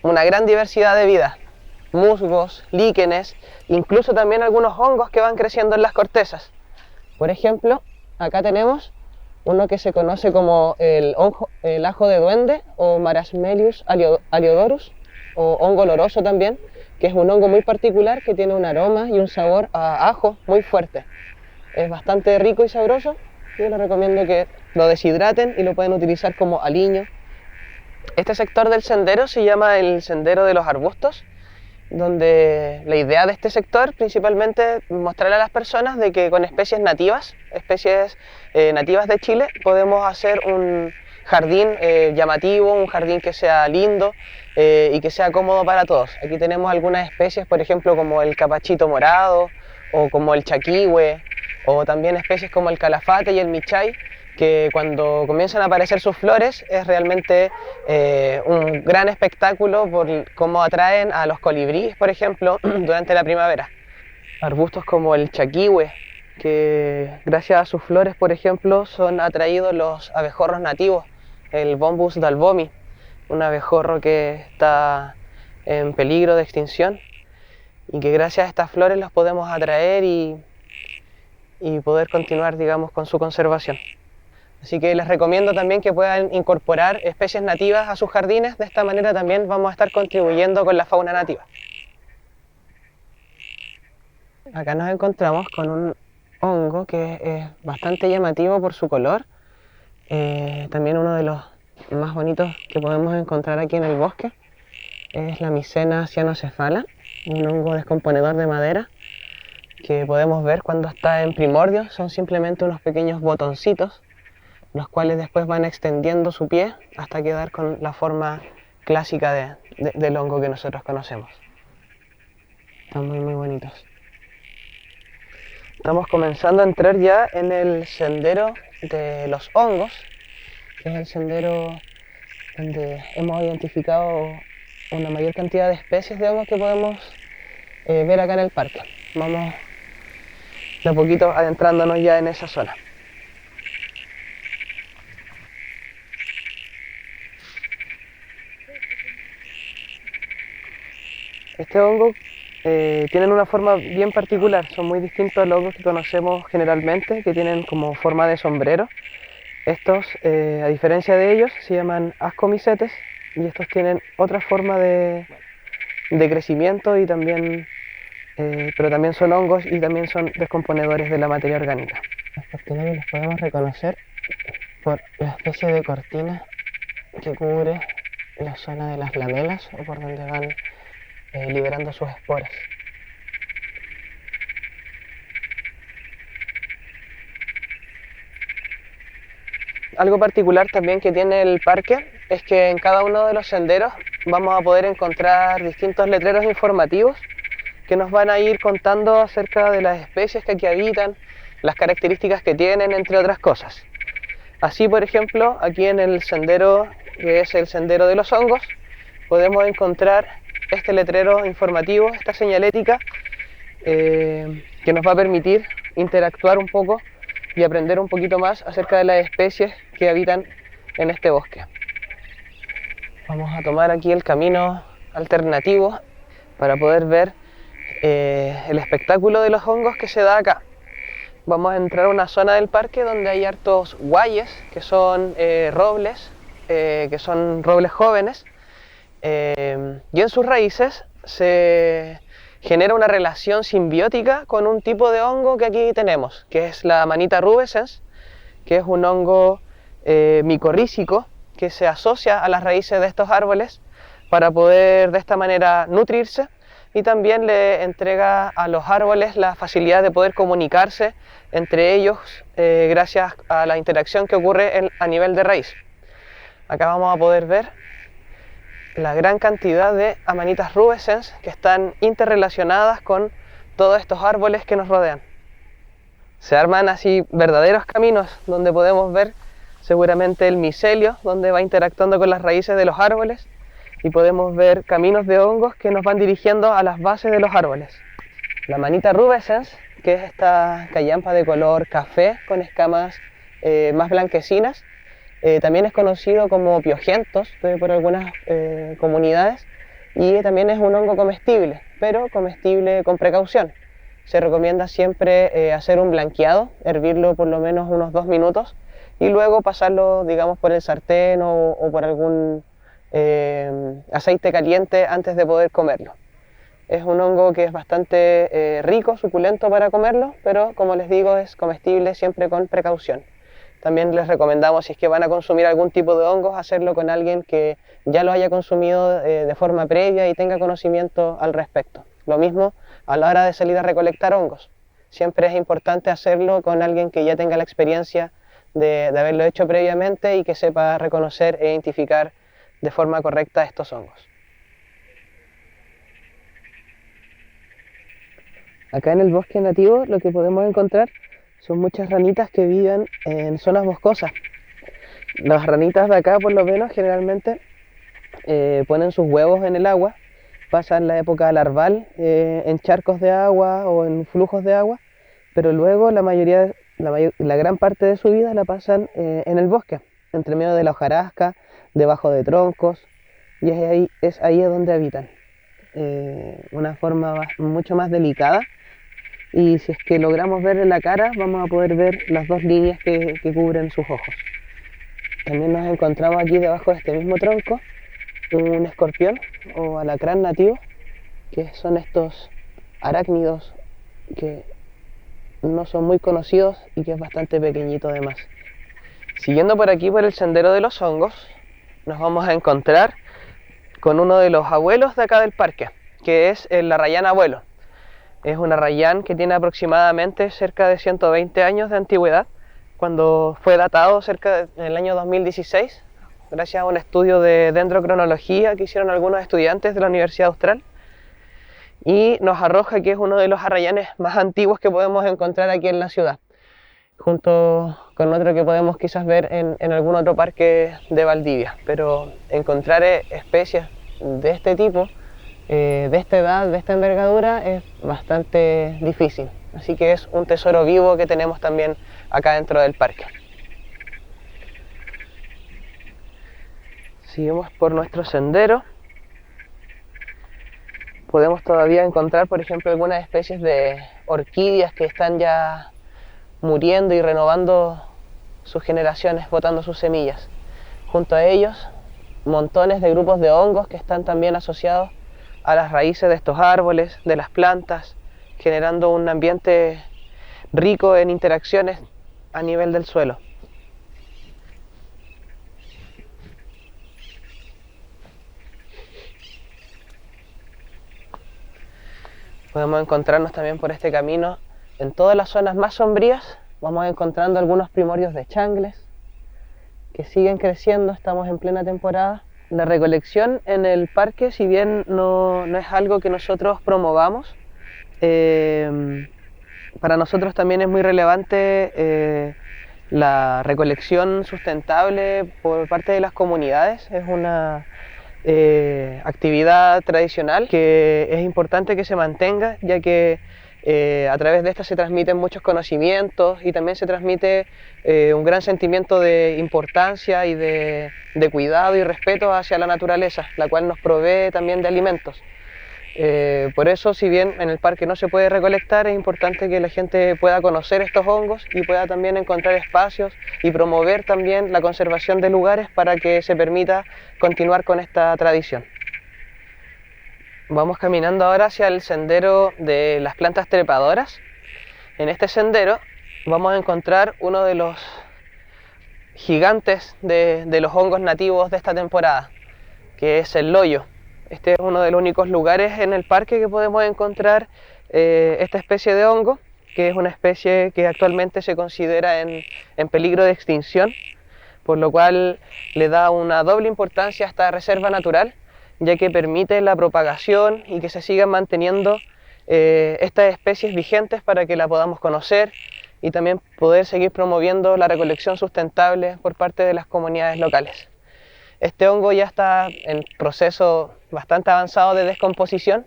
una gran diversidad de vida, musgos, líquenes, incluso también algunos hongos que van creciendo en las cortezas. Por ejemplo, acá tenemos uno que se conoce como el ajo de duende o Marasmelius aliodorus, o hongo oloroso también, que es un hongo muy particular que tiene un aroma y un sabor a ajo muy fuerte. Es bastante rico y sabroso. Yo les recomiendo que lo deshidraten y lo pueden utilizar como aliño. Este sector del sendero se llama el Sendero de los Arbustos, donde la idea de este sector principalmente es mostrarle a las personas de que con especies nativas de Chile, podemos hacer un jardín llamativo, un jardín que sea lindo y que sea cómodo para todos. Aquí tenemos algunas especies, por ejemplo, como el capachito morado o como el chaquihue, o también especies como el calafate y el michay, que cuando comienzan a aparecer sus flores es realmente un gran espectáculo por cómo atraen a los colibríes, por ejemplo, durante la primavera. Arbustos como el chaquihue, que gracias a sus flores, por ejemplo, son atraídos los abejorros nativos, el Bombus dalbomi, un abejorro que está en peligro de extinción y que gracias a estas flores los podemos atraer y poder continuar, digamos, con su conservación. Así que les recomiendo también que puedan incorporar especies nativas a sus jardines. De esta manera también vamos a estar contribuyendo con la fauna nativa. Acá nos encontramos con un hongo que es bastante llamativo por su color. También uno de los más bonitos que podemos encontrar aquí en el bosque es la Mycena cyanocephala, un hongo descomponedor de madera que podemos ver cuando está en primordio. Son simplemente unos pequeños botoncitos, los cuales después van extendiendo su pie hasta quedar con la forma clásica del hongo que nosotros conocemos. Están muy bonitos. Estamos comenzando a entrar ya en el sendero de los hongos, que es el sendero donde hemos identificado una mayor cantidad de especies de hongos que podemos ver acá en el parque. Vamos de a poquito adentrándonos ya en esa zona. Este hongo tienen una forma bien particular, son muy distintos a los hongos que conocemos generalmente, que tienen como forma de sombrero. Estos, a diferencia de ellos, se llaman ascomicetes y estos tienen otra forma de crecimiento y también, pero también son hongos y también son descomponedores de la materia orgánica. Los cortinarios los podemos reconocer por la especie de cortina que cubre la zona de las lamelas o por donde van liberando sus esporas. Algo particular también que tiene el parque es que en cada uno de los senderos vamos a poder encontrar distintos letreros informativos que nos van a ir contando acerca de las especies que aquí habitan, las características que tienen, entre otras cosas. Así, por ejemplo, aquí en el sendero, que es el sendero de los hongos, podemos encontrar este letrero informativo, esta señalética, que nos va a permitir interactuar un poco y aprender un poquito más acerca de las especies que habitan en este bosque. Vamos a tomar aquí el camino alternativo para poder ver el espectáculo de los hongos que se da acá. Vamos a entrar a una zona del parque donde hay hartos guayes, que son robles jóvenes, y en sus raíces se genera una relación simbiótica con un tipo de hongo que aquí tenemos, que es la Amanita rubescens, que es un hongo micorrízico que se asocia a las raíces de estos árboles para poder de esta manera nutrirse, y también le entrega a los árboles la facilidad de poder comunicarse entre ellos gracias a la interacción que ocurre a nivel de raíz. Acá vamos a poder ver la gran cantidad de Amanitas rubescens que están interrelacionadas con todos estos árboles que nos rodean. Se arman así verdaderos caminos donde podemos ver seguramente el micelio, donde va interactuando con las raíces de los árboles, y podemos ver caminos de hongos que nos van dirigiendo a las bases de los árboles. La Amanita rubescens, que es esta callampa de color café con escamas más blanquecinas, también es conocido como piogentos por algunas comunidades, y también es un hongo comestible, pero comestible con precaución. Se recomienda siempre hacer un blanqueado, hervirlo por lo menos unos 2 minutos y luego pasarlo, digamos, por el sartén o por algún aceite caliente antes de poder comerlo. Es un hongo que es bastante rico, suculento para comerlo, pero como les digo, es comestible siempre con precaución. También les recomendamos, si es que van a consumir algún tipo de hongos, hacerlo con alguien que ya lo haya consumido de forma previa y tenga conocimiento al respecto. Lo mismo a la hora de salir a recolectar hongos. Siempre es importante hacerlo con alguien que ya tenga la experiencia de haberlo hecho previamente y que sepa reconocer e identificar de forma correcta estos hongos. Acá en el bosque nativo lo que podemos encontrar son muchas ranitas que viven en zonas boscosas. Las ranitas de acá, por lo menos, generalmente ponen sus huevos en el agua, pasan la época larval en charcos de agua o en flujos de agua, pero luego la gran parte de su vida la pasan en el bosque, entre medio de la hojarasca, debajo de troncos, y es ahí donde habitan. Una forma mucho más delicada, y si es que logramos ver en la cara, vamos a poder ver las 2 líneas que cubren sus ojos. También nos encontramos aquí debajo de este mismo tronco un escorpión o alacrán nativo, que son estos arácnidos que no son muy conocidos y que es bastante pequeñito además. Siguiendo por aquí por el sendero de los hongos, nos vamos a encontrar con uno de los abuelos de acá del parque, que es el arrayán abuelo. Es un arrayán que tiene aproximadamente cerca de 120 años de antigüedad, cuando fue datado cerca del año 2016, gracias a un estudio de dendrocronología que hicieron algunos estudiantes de la Universidad Austral, y nos arroja que es uno de los arrayanes más antiguos que podemos encontrar aquí en la ciudad, junto con otro que podemos quizás ver en algún otro parque de Valdivia. Pero encontrar especies de este tipo, de esta edad, de esta envergadura, es bastante difícil. Así que es un tesoro vivo que tenemos también acá dentro del parque. Seguimos por nuestro sendero. Podemos todavía encontrar, por ejemplo, algunas especies de orquídeas que están ya muriendo y renovando sus generaciones, botando sus semillas. Junto a ellos, montones de grupos de hongos que están también asociados a las raíces de estos árboles, de las plantas, generando un ambiente rico en interacciones a nivel del suelo. Podemos encontrarnos también por este camino en todas las zonas más sombrías. Vamos encontrando algunos primordios de changles que siguen creciendo, estamos en plena temporada. La recolección en el parque, si bien no es algo que nosotros promovamos, para nosotros también es muy relevante la recolección sustentable por parte de las comunidades. Es una actividad tradicional que es importante que se mantenga, ya que a través de esta se transmiten muchos conocimientos y también se transmite un gran sentimiento de importancia y de cuidado y respeto hacia la naturaleza, la cual nos provee también de alimentos. Por eso, si bien en el parque no se puede recolectar, es importante que la gente pueda conocer estos hongos y pueda también encontrar espacios y promover también la conservación de lugares para que se permita continuar con esta tradición. Vamos caminando ahora hacia el sendero de las plantas trepadoras. En este sendero vamos a encontrar uno de los gigantes de los hongos nativos de esta temporada, que es el loyo. Este es uno de los únicos lugares en el parque que podemos encontrar esta especie de hongo, que es una especie que actualmente se considera en peligro de extinción, por lo cual le da una doble importancia a esta reserva natural, ya que permite la propagación y que se sigan manteniendo estas especies vigentes para que la podamos conocer y también poder seguir promoviendo la recolección sustentable por parte de las comunidades locales. Este hongo ya está en proceso bastante avanzado de descomposición.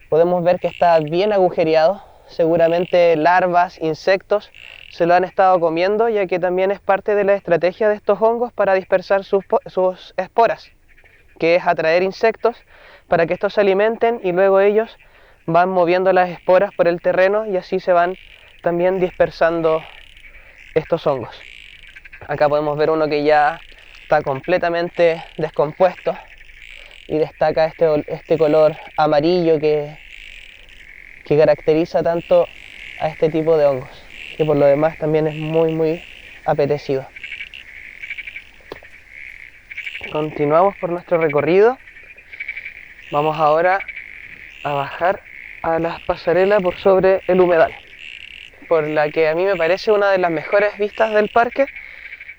Podemos ver que está bien agujereado, seguramente larvas, insectos se lo han estado comiendo, ya que también es parte de la estrategia de estos hongos para dispersar sus esporas, que es atraer insectos para que estos se alimenten y luego ellos van moviendo las esporas por el terreno y así se van también dispersando estos hongos. Acá podemos ver uno que ya está completamente descompuesto y destaca este color amarillo que caracteriza tanto a este tipo de hongos, que por lo demás también es muy apetecido. Continuamos por nuestro recorrido. Vamos ahora a bajar a las pasarelas por sobre el humedal, por la que a mí me parece una de las mejores vistas del parque,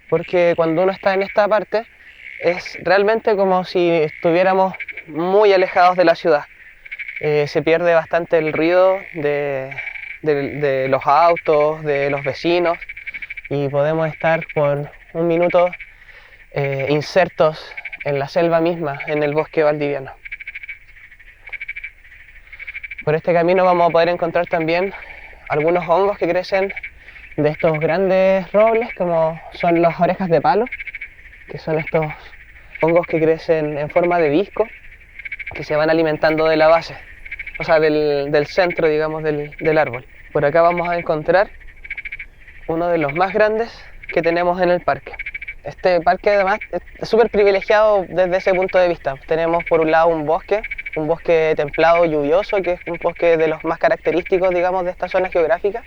porque cuando uno está en esta parte es realmente como si estuviéramos muy alejados de la ciudad. Se pierde bastante el ruido de los autos, de los vecinos, y podemos estar por un minuto insertos en la selva misma, en el bosque valdiviano. Por este camino vamos a poder encontrar también algunos hongos que crecen de estos grandes robles, como son las orejas de palo, que son estos hongos que crecen en forma de disco, que se van alimentando de la base, o sea, del centro, digamos, del árbol. Por acá vamos a encontrar uno de los más grandes que tenemos en el parque. Este parque además es súper privilegiado desde ese punto de vista. Tenemos por un lado un bosque templado lluvioso, que es un bosque de los más característicos, digamos, de esta zona geográfica.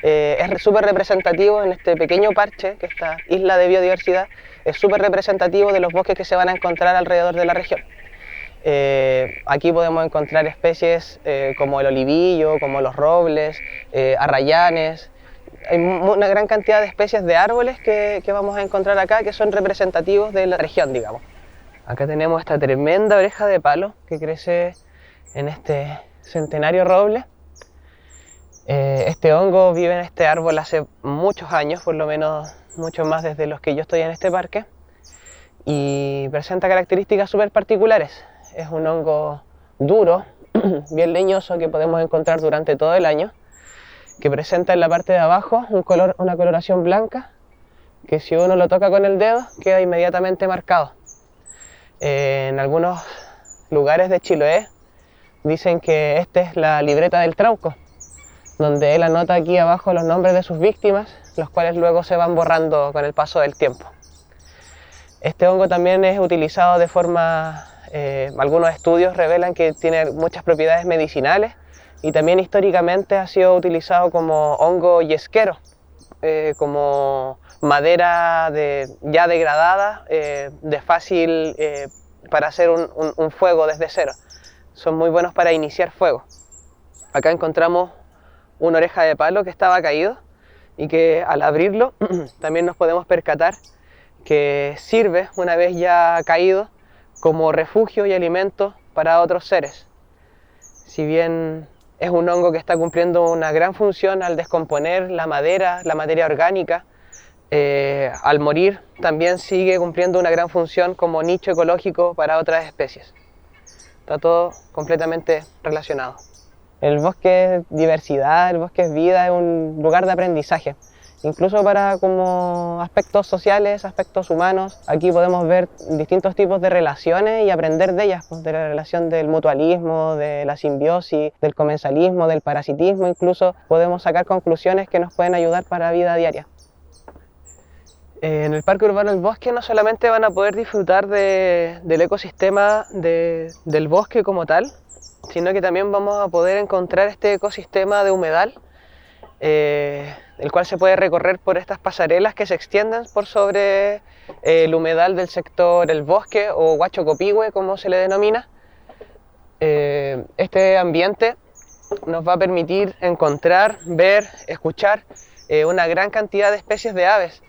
Es súper representativo en este pequeño parche, que esta isla de biodiversidad es súper representativo de los bosques que se van a encontrar alrededor de la región. Aquí podemos encontrar especies como el olivillo, como los robles, arrayanes. Hay una gran cantidad de especies de árboles que vamos a encontrar acá que son representativos de la región, digamos. Acá tenemos esta tremenda oreja de palo que crece en este centenario roble. Este hongo vive en este árbol hace muchos años, por lo menos mucho más desde los que yo estoy en este parque, y presenta características súper particulares. Es un hongo duro, bien leñoso, que podemos encontrar durante todo el año, que presenta en la parte de abajo una coloración blanca, que si uno lo toca con el dedo queda inmediatamente marcado. En algunos lugares de Chiloé dicen que esta es la libreta del Trauco, donde él anota aquí abajo los nombres de sus víctimas, los cuales luego se van borrando con el paso del tiempo. Este hongo también es utilizado de forma, algunos estudios revelan que tiene muchas propiedades medicinales, y también históricamente ha sido utilizado como hongo yesquero, como madera ya degradada, de fácil para hacer un fuego desde cero. Son muy buenos para iniciar fuego. Acá encontramos una oreja de palo que estaba caído y que al abrirlo también nos podemos percatar que sirve, una vez ya caído, como refugio y alimento para otros seres. Si bien es un hongo que está cumpliendo una gran función al descomponer la materia orgánica, al morir también sigue cumpliendo una gran función como nicho ecológico para otras especies. Está todo completamente relacionado. El bosque es diversidad, el bosque es vida, es un lugar de aprendizaje, incluso para como aspectos sociales, aspectos humanos. Aquí podemos ver distintos tipos de relaciones y aprender de ellas, pues, de la relación del mutualismo, de la simbiosis, del comensalismo, del parasitismo. Incluso podemos sacar conclusiones que nos pueden ayudar para la vida diaria. En el Parque Urbano El Bosque no solamente van a poder disfrutar del ecosistema del bosque como tal, sino que también vamos a poder encontrar este ecosistema de humedal, el cual se puede recorrer por estas pasarelas que se extienden por sobre el humedal del sector El Bosque o Huacho Copihue, como se le denomina. Este ambiente nos va a permitir encontrar, ver, escuchar una gran cantidad de especies de aves,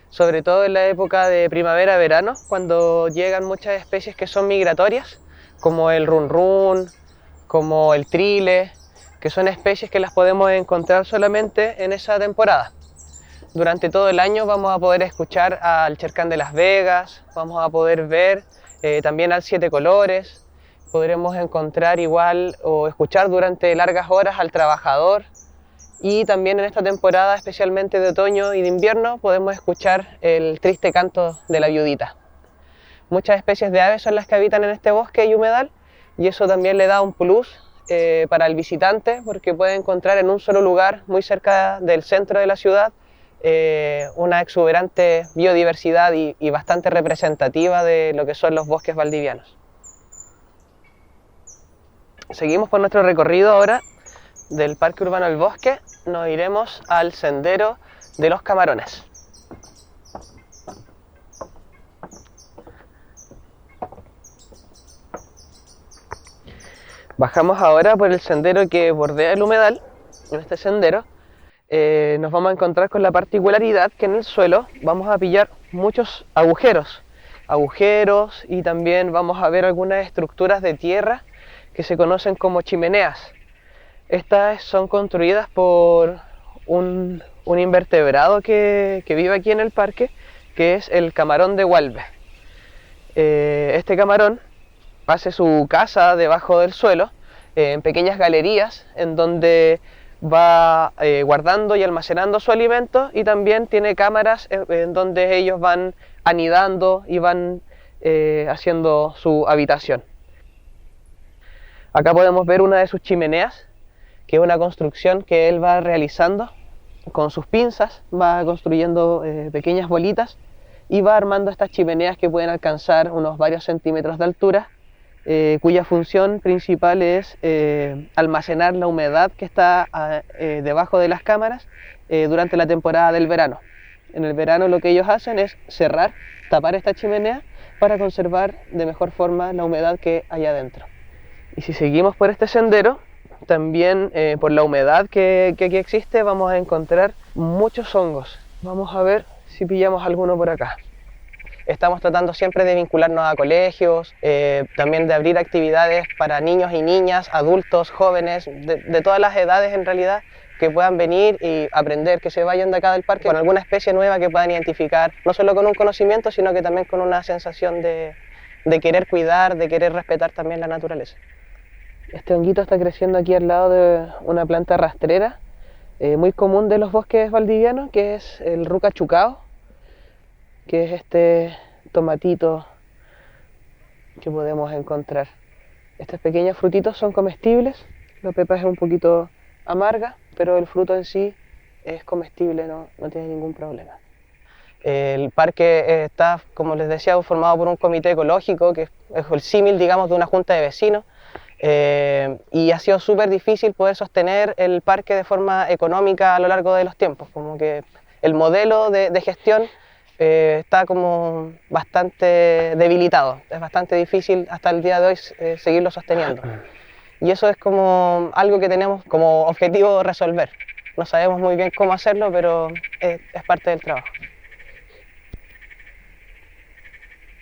sobre todo en la época de primavera-verano, cuando llegan muchas especies que son migratorias como el runrún, como el trile, que son especies que las podemos encontrar solamente en esa temporada. Durante todo el año vamos a poder escuchar al chercán de Las Vegas, vamos a poder ver también al Siete Colores, podremos encontrar igual o escuchar durante largas horas al trabajador, y también en esta temporada, especialmente de otoño y de invierno, podemos escuchar el triste canto de la viudita. Muchas especies de aves son las que habitan en este bosque y humedal, y eso también le da un plus para el visitante, porque puede encontrar en un solo lugar, muy cerca del centro de la ciudad, una exuberante biodiversidad y bastante representativa de lo que son los bosques valdivianos. Seguimos por nuestro recorrido ahora del Parque Urbano El Bosque, nos iremos al Sendero de los Camarones. Bajamos ahora por el sendero que bordea el humedal. En este sendero nos vamos a encontrar con la particularidad que en el suelo vamos a pillar muchos agujeros y también vamos a ver algunas estructuras de tierra que se conocen como chimeneas. Estas son construidas por un invertebrado que vive aquí en el parque, que es el camarón de Walbe. Este camarón hace su casa debajo del suelo, en pequeñas galerías en donde va guardando y almacenando su alimento, y también tiene cámaras en donde ellos van anidando y van haciendo su habitación. Acá podemos ver una de sus chimeneas, que es una construcción que él va realizando con sus pinzas, va construyendo pequeñas bolitas y va armando estas chimeneas que pueden alcanzar unos varios centímetros de altura, cuya función principal es almacenar la humedad que está debajo de las cámaras durante la temporada del verano. En el verano lo que ellos hacen es cerrar, tapar esta chimenea para conservar de mejor forma la humedad que hay adentro. Y si seguimos por este sendero, también por la humedad que aquí existe, vamos a encontrar muchos hongos. Vamos a ver si pillamos alguno por acá. Estamos tratando siempre de vincularnos a colegios, también de abrir actividades para niños y niñas, adultos, jóvenes, de todas las edades en realidad, que puedan venir y aprender, que se vayan de acá del parque con alguna especie nueva que puedan identificar, no solo con un conocimiento, sino que también con una sensación de querer cuidar, de querer respetar también la naturaleza. Este honguito está creciendo aquí al lado de una planta rastrera, muy común de los bosques valdivianos, que es el ruca chucao, que es este tomatito que podemos encontrar. Estos pequeños frutitos son comestibles, la pepa es un poquito amarga, pero el fruto en sí es comestible, no tiene ningún problema. El parque está, como les decía, formado por un comité ecológico, que es el símil, digamos, de una junta de vecinos, y ha sido súper difícil poder sostener el parque de forma económica a lo largo de los tiempos, como que el modelo de gestión está como bastante debilitado, es bastante difícil hasta el día de hoy seguirlo sosteniendo. Y eso es como algo que tenemos como objetivo resolver. No sabemos muy bien cómo hacerlo, pero es parte del trabajo.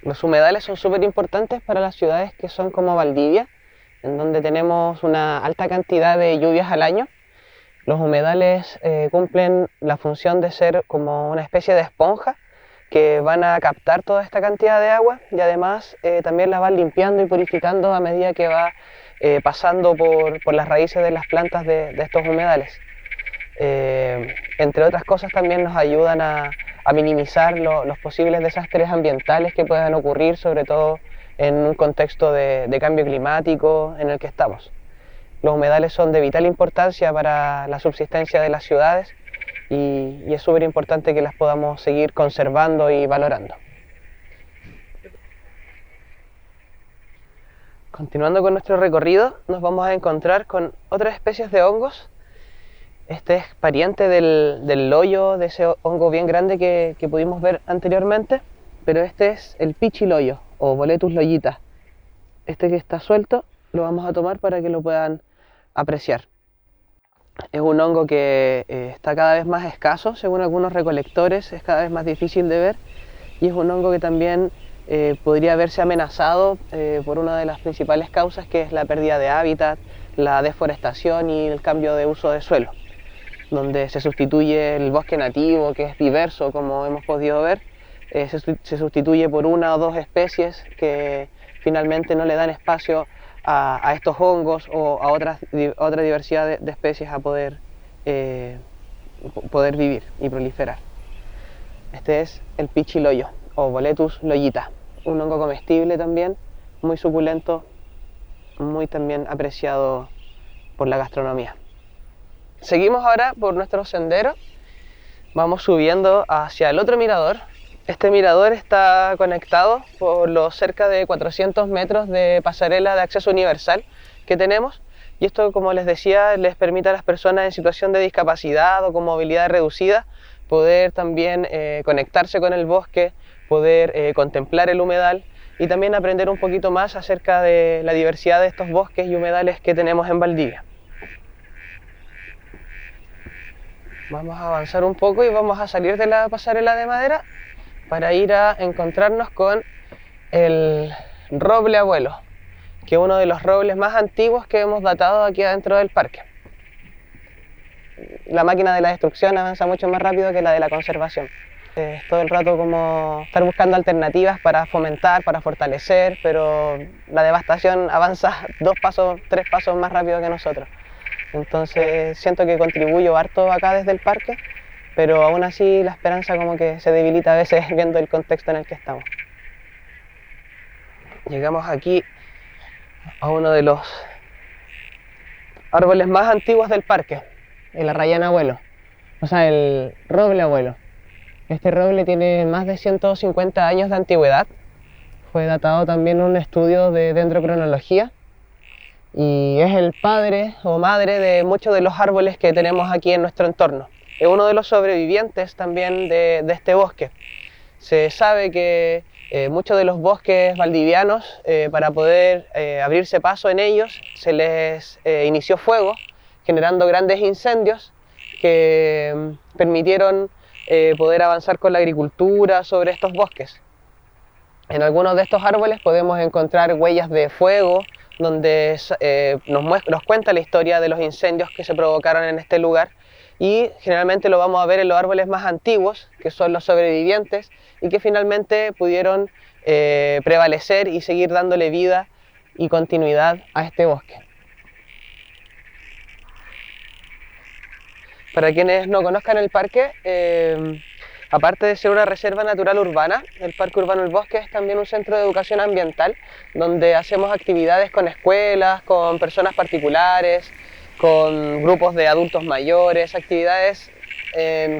Los humedales son súper importantes para las ciudades que son como Valdivia, en donde tenemos una alta cantidad de lluvias al año. Los humedales cumplen la función de ser como una especie de esponja que van a captar toda esta cantidad de agua, y además también la van limpiando y purificando a medida que va pasando por las raíces de las plantas de estos humedales. Entre otras cosas, también nos ayudan a minimizar los posibles desastres ambientales que puedan ocurrir, sobre todo en un contexto de cambio climático en el que estamos. Los humedales son de vital importancia para la subsistencia de las ciudades, y es súper importante que las podamos seguir conservando y valorando. Continuando con nuestro recorrido, nos vamos a encontrar con otras especies de hongos. Este es pariente del loyo, de ese hongo bien grande que pudimos ver anteriormente, pero este es el pichiloyo o Boletus loyita. Este que está suelto lo vamos a tomar para que lo puedan apreciar. Es un hongo que está cada vez más escaso, según algunos recolectores, es cada vez más difícil de ver, y es un hongo que también podría verse amenazado por una de las principales causas, que es la pérdida de hábitat, la deforestación y el cambio de uso de suelo, donde se sustituye el bosque nativo, que es diverso como hemos podido ver, se sustituye por una o dos especies que finalmente no le dan espacio a estos hongos o a otra diversidad de especies a poder vivir y proliferar. Este es el pichiloyo o Boletus loyita, un hongo comestible también, muy suculento, muy también apreciado por la gastronomía. Seguimos ahora por nuestro sendero, vamos subiendo hacia el otro mirador. Este mirador está conectado por los cerca de 400 metros de pasarela de acceso universal que tenemos, y esto, como les decía, les permite a las personas en situación de discapacidad o con movilidad reducida poder también conectarse con el bosque, poder contemplar el humedal y también aprender un poquito más acerca de la diversidad de estos bosques y humedales que tenemos en Valdivia. Vamos a avanzar un poco y vamos a salir de la pasarela de madera para ir a encontrarnos con el roble abuelo, que es uno de los robles más antiguos que hemos datado aquí adentro del parque. La máquina de la destrucción avanza mucho más rápido que la de la conservación. Es todo el rato como estar buscando alternativas para fomentar, para fortalecer, pero la devastación avanza 2 pasos, 3 pasos más rápido que nosotros. Entonces siento que contribuyo harto acá desde el parque, pero aún así la esperanza como que se debilita a veces viendo el contexto en el que estamos. Llegamos aquí a uno de los árboles más antiguos del parque, el arrayán abuelo, o sea, el roble abuelo. Este roble tiene más de 150 años de antigüedad, fue datado también en un estudio de dendrocronología y es el padre o madre de muchos de los árboles que tenemos aquí en nuestro entorno. Es uno de los sobrevivientes también de este bosque. Se sabe que muchos de los bosques valdivianos, para poder abrirse paso en ellos, se les inició fuego, generando grandes incendios que permitieron poder avanzar con la agricultura sobre estos bosques. En algunos de estos árboles podemos encontrar huellas de fuego, donde nos cuenta la historia de los incendios que se provocaron en este lugar, y generalmente lo vamos a ver en los árboles más antiguos, que son los sobrevivientes y que finalmente pudieron prevalecer y seguir dándole vida y continuidad a este bosque. Para quienes no conozcan el parque, aparte de ser una reserva natural urbana, el Parque Urbano El Bosque es también un centro de educación ambiental donde hacemos actividades con escuelas, con personas particulares, con grupos de adultos mayores, actividades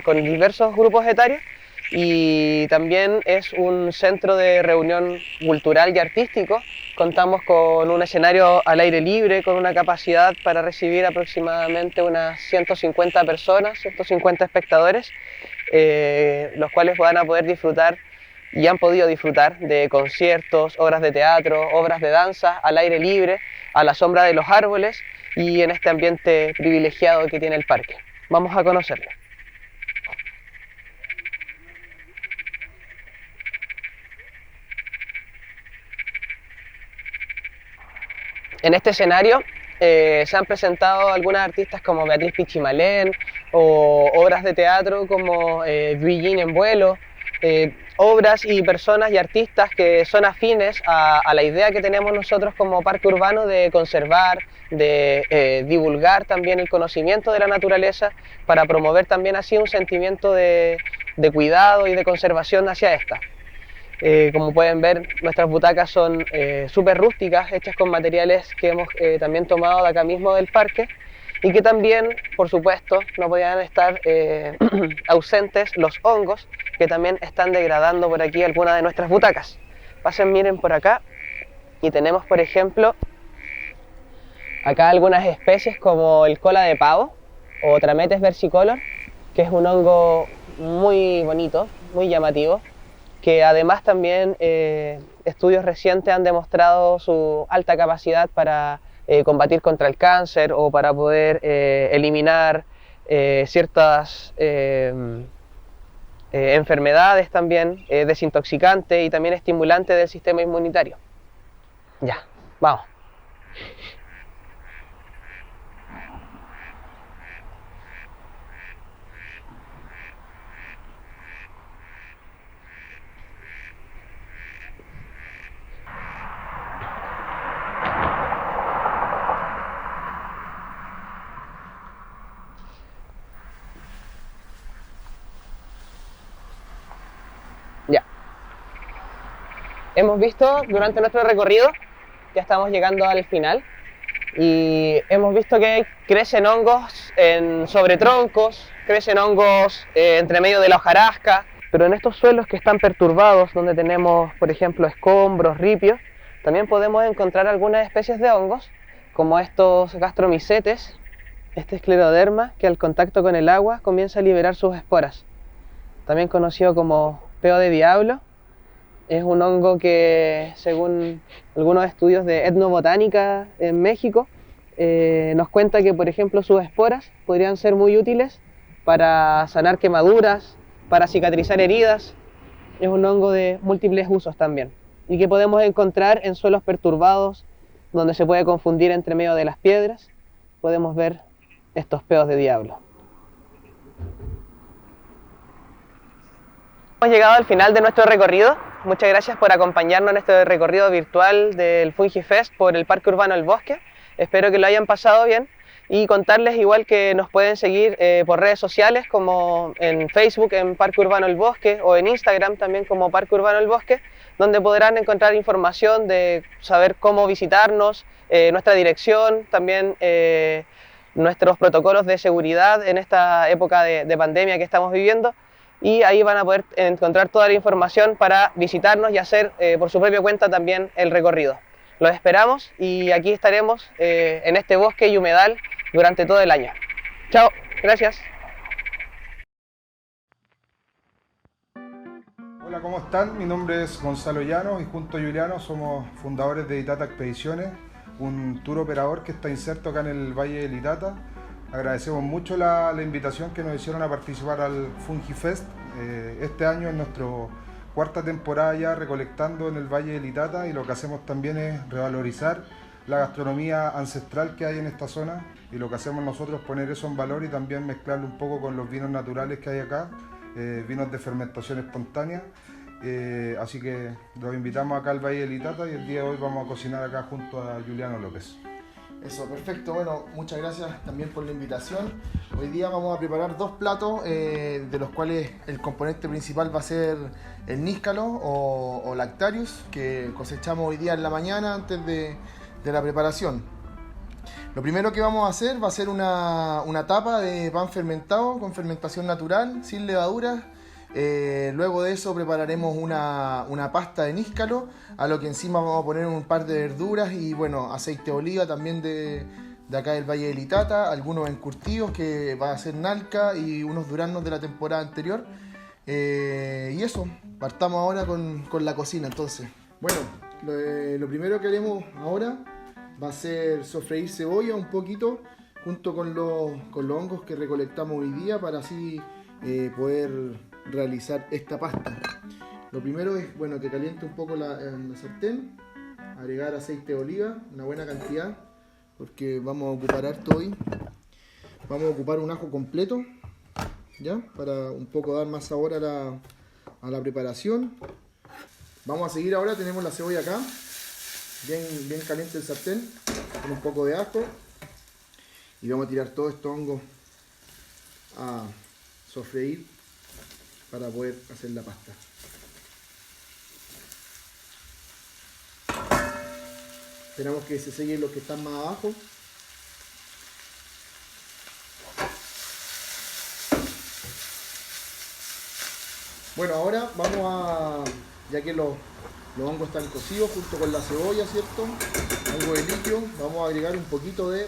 con diversos grupos etarios, y también es un centro de reunión cultural y artístico. Contamos con un escenario al aire libre con una capacidad para recibir aproximadamente unas 150 personas, 150 espectadores, los cuales van a poder disfrutar y han podido disfrutar de conciertos, obras de teatro, obras de danza al aire libre, a la sombra de los árboles y en este ambiente privilegiado que tiene el parque. Vamos a conocerlo. En este escenario se han presentado algunas artistas como Beatriz Pichimalén o obras de teatro como Blue Jean en vuelo, obras y personas y artistas que son afines a la idea que tenemos nosotros como parque urbano de conservar, de divulgar también el conocimiento de la naturaleza para promover también así un sentimiento de cuidado y de conservación hacia esta. Como pueden ver, nuestras butacas son súper rústicas, hechas con materiales que hemos también tomado de acá mismo del parque, y que también, por supuesto, no podían estar ausentes los hongos que también están degradando por aquí algunas de nuestras butacas. Pasen, miren por acá, y tenemos, por ejemplo, acá algunas especies como el cola de pavo o Trametes versicolor, que es un hongo muy bonito, muy llamativo, que además también estudios recientes han demostrado su alta capacidad para combatir contra el cáncer o para poder eliminar ciertas enfermedades también, desintoxicante y también estimulante del sistema inmunitario. Ya, vamos. Ya. Hemos visto durante nuestro recorrido, ya estamos llegando al final, y hemos visto que crecen hongos sobre troncos, crecen hongos entre medio de la hojarasca, pero en estos suelos que están perturbados, donde tenemos, por ejemplo, escombros, ripios, también podemos encontrar algunas especies de hongos, como estos gastromycetes, este escleroderma, que al contacto con el agua comienza a liberar sus esporas, también conocido como peo de diablo. Es un hongo que, según algunos estudios de etnobotánica en México, nos cuenta que, por ejemplo, sus esporas podrían ser muy útiles para sanar quemaduras, para cicatrizar heridas. Es un hongo de múltiples usos también, y que podemos encontrar en suelos perturbados, donde se puede confundir entre medio de las piedras. Podemos ver estos peos de diablo. Hemos llegado al final de nuestro recorrido. Muchas gracias por acompañarnos en este recorrido virtual del FungiFest por el Parque Urbano El Bosque. Espero que lo hayan pasado bien y contarles igual que nos pueden seguir por redes sociales, como en Facebook en Parque Urbano El Bosque, o en Instagram también como Parque Urbano El Bosque, donde podrán encontrar información de saber cómo visitarnos, nuestra dirección, también nuestros protocolos de seguridad en esta época de pandemia que estamos viviendo. Y ahí van a poder encontrar toda la información para visitarnos y hacer por su propia cuenta también el recorrido. Los esperamos y aquí estaremos en este bosque y humedal durante todo el año. Chao, gracias. Hola, ¿cómo están? Mi nombre es Gonzalo Llanos y junto a Juliano somos fundadores de Itata Expediciones, un tour operador que está inserto acá en el Valle del Itata. Agradecemos mucho la invitación que nos hicieron a participar al FungiFest. Este año es nuestra cuarta temporada ya recolectando en el Valle del Itata, y lo que hacemos también es revalorizar la gastronomía ancestral que hay en esta zona, y lo que hacemos nosotros es poner eso en valor y también mezclarlo un poco con los vinos naturales que hay acá, vinos de fermentación espontánea. Así que los invitamos acá al Valle del Itata y el día de hoy vamos a cocinar acá junto a Juliano López. Eso, perfecto. Bueno, muchas gracias también por la invitación. Hoy día vamos a preparar dos platos, de los cuales el componente principal va a ser el níscalo o lactarius, que cosechamos hoy día en la mañana antes de la preparación. Lo primero que vamos a hacer va a ser una tapa de pan fermentado con fermentación natural, sin levaduras. Luego de eso prepararemos una pasta de níscalo, a lo que encima vamos a poner un par de verduras y bueno, aceite de oliva también de acá del Valle del Itata, algunos encurtidos que va a ser nalca y unos duraznos de la temporada anterior. Y eso, partamos ahora con la cocina entonces. Bueno, lo primero que haremos ahora va a ser sofreír cebolla un poquito junto con los hongos que recolectamos hoy día para así poder realizar esta pasta. Lo primero es, bueno, que caliente un poco la sartén, agregar aceite de oliva, una buena cantidad, porque vamos a ocupar harto hoy. Vamos a ocupar un ajo completo, ¿ya? Para un poco dar más sabor a la preparación. Vamos a seguir ahora, tenemos la cebolla acá, bien caliente el sartén, con un poco de ajo, y vamos a tirar todo estos hongos a sofreír para poder hacer la pasta. Esperamos que se sellen los que están más abajo. Bueno, ahora vamos a, ya que los hongos están cocidos junto con la cebolla, ¿cierto? Algo de líquido, vamos a agregar un poquito de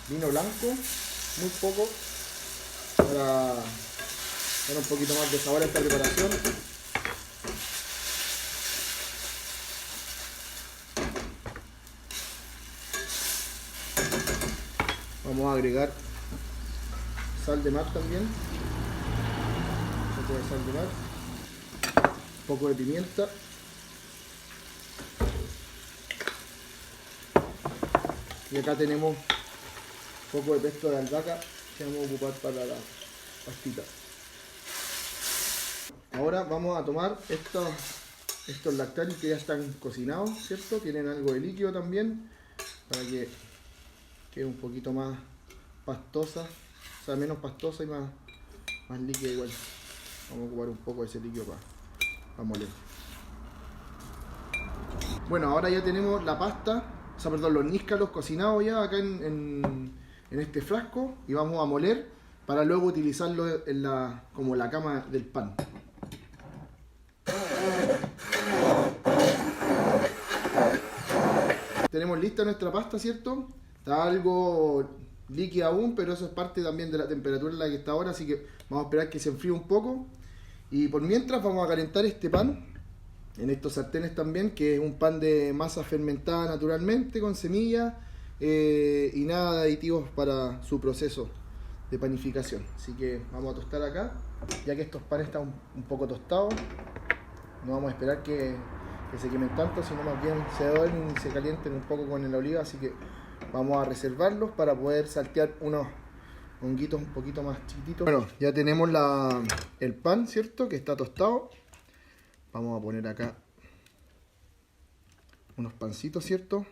vino blanco, muy poco, para dar un poquito más de sabor a esta preparación. Vamos a agregar sal de mar también, poco de sal de mar, un poco de pimienta. Y acá tenemos un poco de pesto de albahaca que vamos a ocupar para la pastita. Ahora vamos a tomar estos lactarios que ya están cocinados, ¿cierto? Tienen algo de líquido también para que quede un poquito más pastosa, o sea, menos pastosa y más líquida igual. Vamos a ocupar un poco de ese líquido para moler. Bueno, ahora ya tenemos la pasta, o sea, perdón, los níscalos cocinados ya acá en este frasco y vamos a moler para luego utilizarlo como la cama del pan. Tenemos lista nuestra pasta, ¿cierto? Está algo líquida aún, pero eso es parte también de la temperatura en la que está ahora, así que vamos a esperar que se enfríe un poco. Y por mientras vamos a calentar este pan en estos sartenes también, que es un pan de masa fermentada naturalmente, con semillas y nada de aditivos para su proceso de panificación. Así que vamos a tostar acá, ya que estos panes están un poco tostados. No vamos a esperar que se quemen tanto, sino más bien se doren y se calienten un poco con el oliva, así que vamos a reservarlos para poder saltear unos honguitos un poquito más chiquititos. Bueno, ya tenemos el pan, ¿cierto? Que está tostado. Vamos a poner acá unos pancitos, ¿cierto?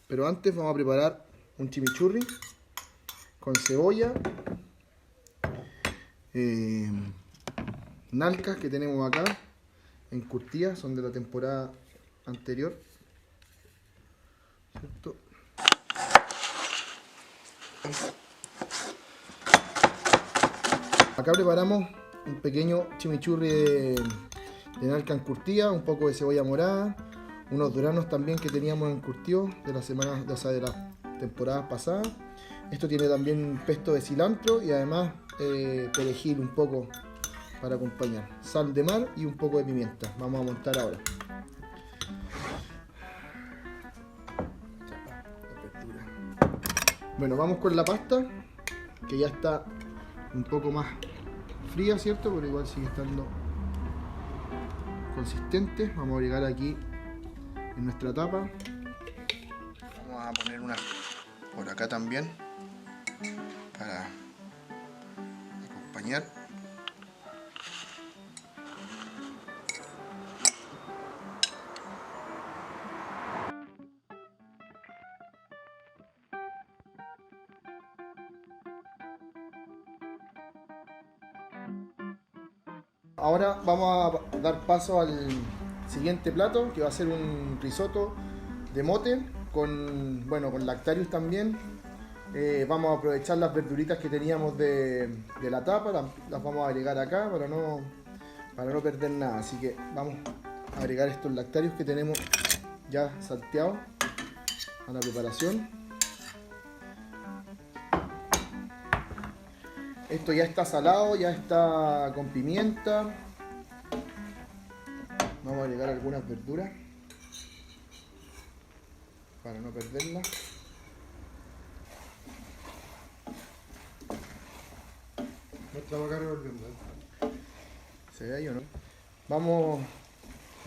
Pero antes vamos a preparar un chimichurri con cebolla, nalcas que tenemos acá encurtidas, son de la temporada anterior, ¿cierto? Acá preparamos un pequeño chimichurri de nalca encurtida, un poco de cebolla morada, unos duranos también que teníamos encurtidos de las semanas, o sea, de las temporadas pasadas. Esto tiene también pesto de cilantro y además perejil un poco para acompañar, sal de mar y un poco de pimienta. Vamos a montar ahora. Bueno, vamos con la pasta, que ya está un poco más fría, ¿cierto? Pero igual sigue estando consistente. Vamos a agregar aquí en nuestra tapa. Vamos a poner una por acá también para acompañar. Ahora vamos a dar paso al siguiente plato, que va a ser un risotto de mote con lactarius también. Vamos a aprovechar las verduritas que teníamos de la tapa, las vamos a agregar acá para no perder nada. Así que vamos a agregar estos lactarius que tenemos ya salteados a la preparación. Esto ya está salado, ya está con pimienta. Vamos a agregar algunas verduras para no perderlas. ¿Se ve ahí o no? Vamos,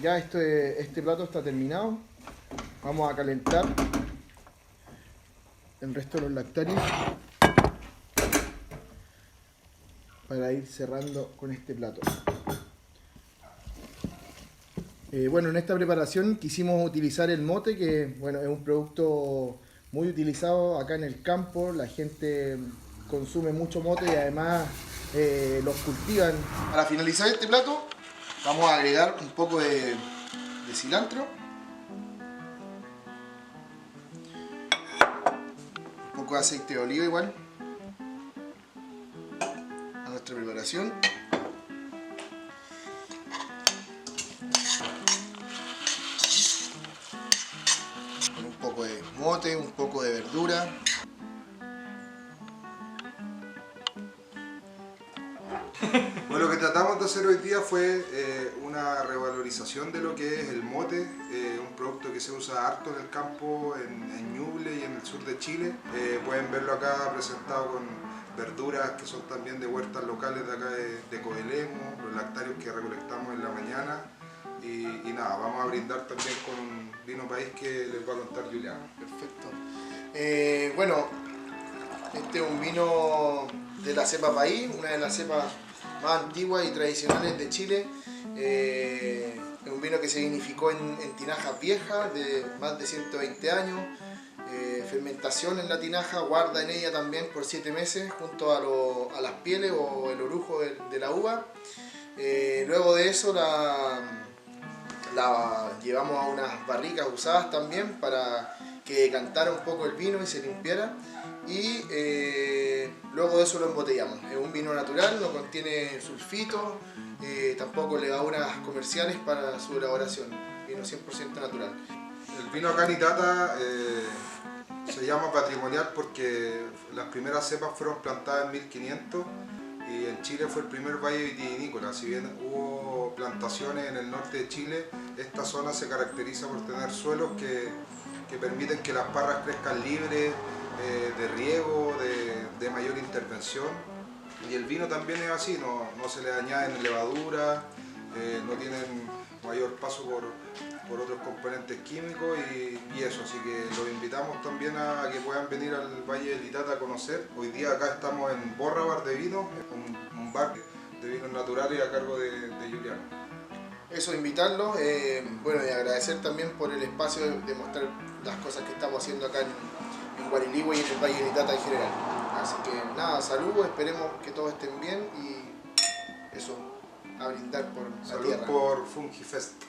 ya este plato está terminado. Vamos a calentar el resto de los lactarios para ir cerrando con este plato. Bueno, en esta preparación quisimos utilizar el mote, que bueno, es un producto muy utilizado acá en el campo. La gente consume mucho mote y además los cultivan. Para finalizar este plato vamos a agregar un poco de cilantro, un poco de aceite de oliva igual a nuestra preparación. Con un poco de mote, un poco de verdura. Bueno, lo que tratamos de hacer hoy día fue una revalorización de lo que es el mote, un producto que se usa harto en el campo, en Ñuble y en el sur de Chile. Pueden verlo acá presentado con verduras que son también de huertas locales de acá de Coelemo, los lactarios que recolectamos en la mañana y nada, vamos a brindar también con un vino país que les va a contar Juliano. Perfecto. Bueno, este es un vino de la cepa país, una de las cepas más antiguas y tradicionales de Chile. Es un vino que se vinificó en tinajas viejas de más de 120 años. Fermentación en la tinaja, guarda en ella también por 7 meses junto a las pieles o el orujo de la uva. Luego de eso la llevamos a unas barricas usadas también para que decantara un poco el vino y se limpiara. Y luego de eso lo embotellamos. Es un vino natural, no contiene sulfitos, tampoco levaduras comerciales para su elaboración. Vino 100% natural. El vino acá en Itata se llama patrimonial porque las primeras cepas fueron plantadas en 1500 y en Chile fue el primer valle vitivinícola. Si bien hubo plantaciones en el norte de Chile, esta zona se caracteriza por tener suelos que permiten que las parras crezcan libres de riego, de mayor intervención. Y el vino también es así, no se le añaden levaduras, no tienen mayor paso por otros componentes químicos y eso, así que los invitamos también a que puedan venir al Valle del Itata a conocer. Hoy día acá estamos en Borra Bar de Vino, un bar de vinos naturales a cargo de Juliano. Eso, invitarlos, bueno, y agradecer también por el espacio de mostrar las cosas que estamos haciendo acá en Guariligüe y en el Valle del Itata en general. Así que nada, saludos, esperemos que todos estén bien y eso, a brindar por la tierra. Salud por FungiFest.